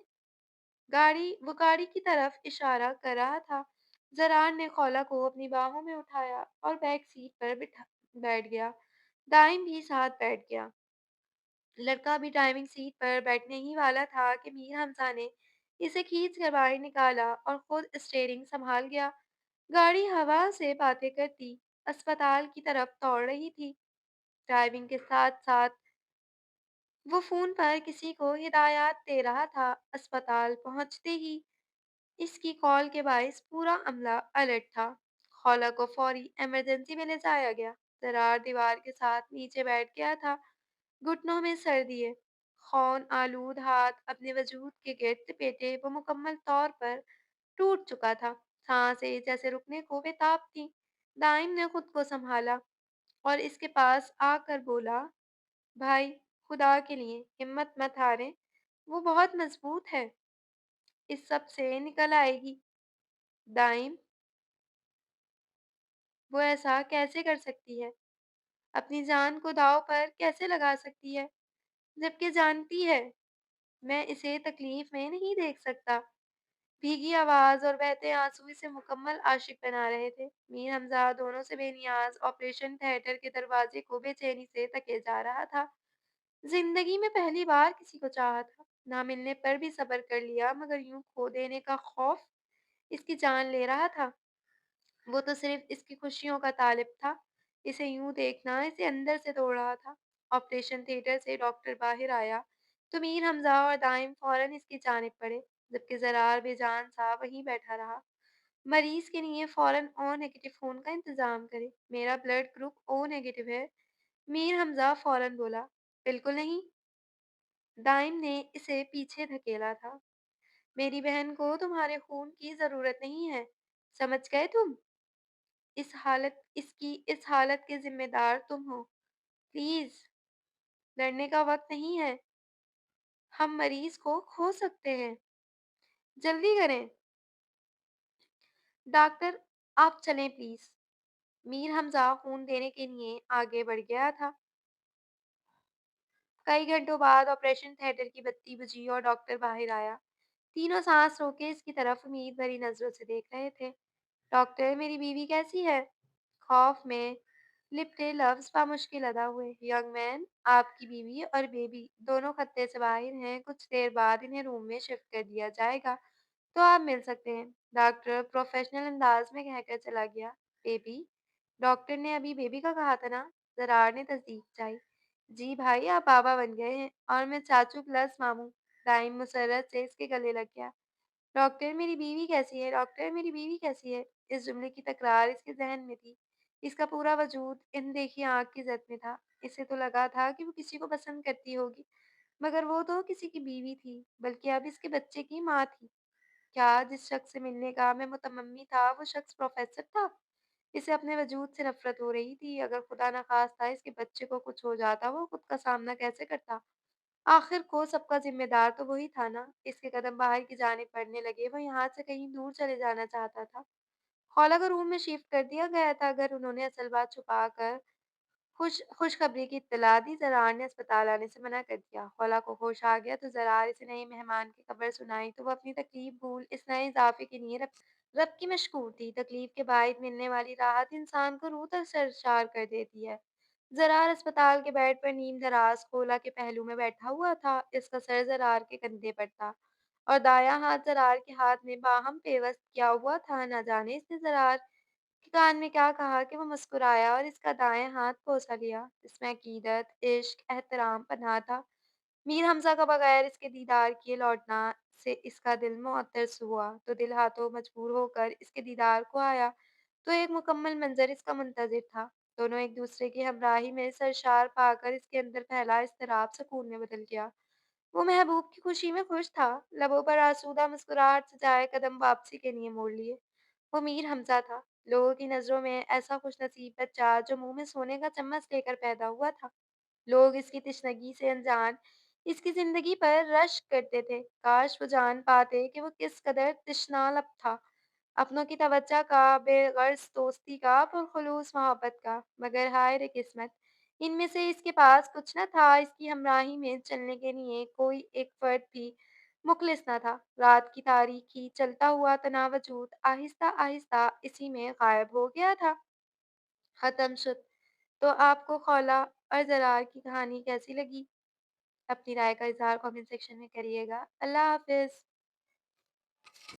وہ گاڑی کی طرف اشارہ کر رہا تھا۔ زرار نے خولا کو اپنی باہوں میں اٹھایا اور بیک سیٹ پر بیٹھ گیا۔ دائم بھی ساتھ بیٹھ گیا۔ لڑکا بھی ڈرائیونگ سیٹ پر بیٹھنے ہی والا تھا کہ میر حمزہ نے اسے کھینچ کر باہر نکالا اور خود اسٹیئرنگ سنبھال گیا۔ گاڑی ہوا سے باتیں کرتی اسپتال کی طرف دوڑ رہی تھی۔ ڈرائیونگ کے ساتھ ساتھ وہ فون پر کسی کو ہدایات دے رہا تھا۔ اسپتال پہنچتے ہی اس کی کال کے باعث پورا عملہ الرٹ تھا۔ خولا کو فوری ایمرجنسی میں لے جایا گیا۔ زرار دیوار کے ساتھ نیچے بیٹھ گیا تھا، گھٹنوں میں سر دیے، خون آلود ہاتھ اپنے وجود کے گرد لپیٹے وہ مکمل طور پر ٹوٹ چکا تھا۔ سانسیں جیسے رکنے کو بےتاب تھیں۔ دائم نے خود کو سنبھالا اور اس کے پاس آ کر بولا، بھائی خدا کے لیے ہمت مت ہاریں، وہ بہت مضبوط ہے۔ इस सब से निकल आएगी। दाइम, वो ऐसा कैसे कर सकती है? अपनी जान को दाँव पर कैसे लगा सकती है? जबकि जानती है, मैं इसे तकलीफ में नहीं देख सकता। भीगी आवाज़ और बहते आँसू इसे मुकम्मल आशिक बना रहे थे। मीर हमज़ा दोनों से बेनियाज़ ऑपरेशन थिएटर के दरवाज़े को बेचैनी से तके जा रहा था। ज़िंदगी में पहली बार किसी को चाहा था। ना मिलने पर भी सब्र कर लिया, मगर यूँ खो देने का खौफ इसकी जान ले रहा था। वो तो सिर्फ़ इसकी खुशियों का तालिब था। इसे यूँ देखना इसे अंदर से तोड़ रहा था। ऑपरेशन थिएटर से डॉक्टर बाहर आया, तो मीर हमज़ा और दाइम फ़ौरन इसकी जानिब बढ़े, जबकि ज़रार बेजान-सा वहीं बैठा रहा। मरीज़ के लिए फ़ौरन ओ नेगेटिव खून का इंतज़ाम करें। मेरा ब्लड ग्रुप ओ नेगेटिव है। मीर हमज़ा फ़ौरन बोला। बिल्कुल नहीं। दाइम ने इसे पीछे धकेला था। मेरी बहन को तुम्हारे खून की ज़रूरत नहीं है। समझ गए तुम? इस हालत के ज़िम्मेदार तुम हो। प्लीज़, लड़ने का वक़्त नहीं है। हम मरीज़ को खो सकते हैं। जल्दी करें। डॉक्टर, आप चलें प्लीज़। मीर हमज़ा खून देने के लिए आगे बढ़ गया था। कई घंटों बाद ऑपरेशन थिएटर की बत्ती बुझी और डॉक्टर बाहर आया। तीनों सांस रोके इसकी तरफ उम्मीद भरी नजरों से देख रहे थे। डॉक्टर, मेरी बीवी कैसी है? खौफ में लिपटे लफ्ज बामुश्किल अदा हुए। यंग मैन, आपकी बीवी और बेबी दोनों खतरे से बाहर हैं। कुछ देर बाद इन्हें रूम में शिफ्ट कर दिया जाएगा, तो आप मिल सकते हैं। डॉक्टर प्रोफेशनल अंदाज में कहकर चला गया। बेबी? डॉक्टर ने अभी बेबी का कहा था ना? जरार ने तस्दीक चाही। जी भाई, आप बाबा बन गए हैं और मैं चाचू प्लस मामू। दाइम मुसर्रत से इसके गले लग गया। डॉक्टर, मेरी बीवी कैसी है? डॉक्टर, मेरी बीवी कैसी है? इस जुमले की तकरार इसके ज़हन में थी। इसका पूरा वजूद अनदेखी आग की ज़द में था। इसे तो लगा था कि वो किसी को पसंद करती होगी, मगर वो तो किसी की बीवी थी, बल्कि अब इसके बच्चे की माँ थी। क्या जिस शख्स से मिलने का मैं मुतमम्मी था, वो शख्स प्रोफ़ेसर था? इसे अपने वजूद से नफ़रत हो रही थी। अगर खुदा न ख़ास्ता इसके बच्चे को कुछ हो जाता, वो खुद का सामना कैसे करता? आखिर को सबका ज़िम्मेदार तो वही था ना। इसके कदम बाहर की जानिब बढ़ने लगे। वो यहाँ से कहीं दूर चले जाना चाहता था। खौला को रूम में शिफ्ट कर दिया गया था। अगर उन्होंने असल बात छुपाकर खुशखबरी की इत्तला दी, ज़रार ने अस्पताल आने से मना कर दिया। खौला को होश आ गया तो ज़रार इसे नए मेहमान की खबर सुनाई, तो वो अपनी तकलीफ भूल इस नए इज़ाफ़े के लिए रब की मशकूर थी। तकलीफ के बाद मिलने वाली राहत इंसान को रूह तक सरशार कर देती है। ज़रार अस्पताल के बेड पर नीम दराज़ खोला के पहलू में बैठा हुआ था। इसका सर ज़रार के कंधे पर था और दायाँ हाथ ज़रार के हाथ में बाहम पेवस्त किया हुआ था। ना जाने इसने ज़रार के कान में क्या कहा कि वो मुस्कुराया और इसका दायाँ हाथ कोसा लिया, जिसमें अकीदत, इश्क, एहतराम पनाह था। मीर हमज़ा का बगैर इसके दीदार किए लौटना से इसका दिल मुअत्तस हुआ, तो दिल हाथों मजबूर होकर इसके दीदार को आया, तो एक मुकम्मल मंज़र इसका मुंतज़िर था। दोनों एक दूसरे की हमराही में सरशार पाकर इसके अंदर फैला इज़्तिराब सुकून में बदल गया। वो महबूब की खुशी में खुश था, लबों पर आसूदा मुस्कुराहट सजाए कदम वापसी के लिए मोड़ लिए। वो मीर हमज़ा था, लोगों की नज़रों में ऐसा खुशनसीब बच्चा जो मुँह में सोने का चम्मच लेकर पैदा हुआ था। लोग इसकी तिश्नगी से अनजान इसकी ज़िंदगी पर रश्क करते थे। काश वो जान पाते कि वो किस कदर तिश्नालब था, अपनों की तवज्जो का, बेग़र्ज़ दोस्ती का, पुरख़ुलूस मोहब्बत का। मगर हाय रे किस्मत! इनमें से इसके पास कुछ न था। इसकी हमराही में चलने के लिए कोई एक फ़र्द भी मुख़लिस न था। रात की तारीकी चलता हुआ तना वजूद आहिस्ता-आहिस्ता इसी में ग़ायब हो गया था। ख़त्म शुद। तो आपको खौला और ज़रार की कहानी कैसी लगी? अपनी राय का इज़हार कमेंट सेक्शन में करिएगा। अल्लाह हाफ़िज़।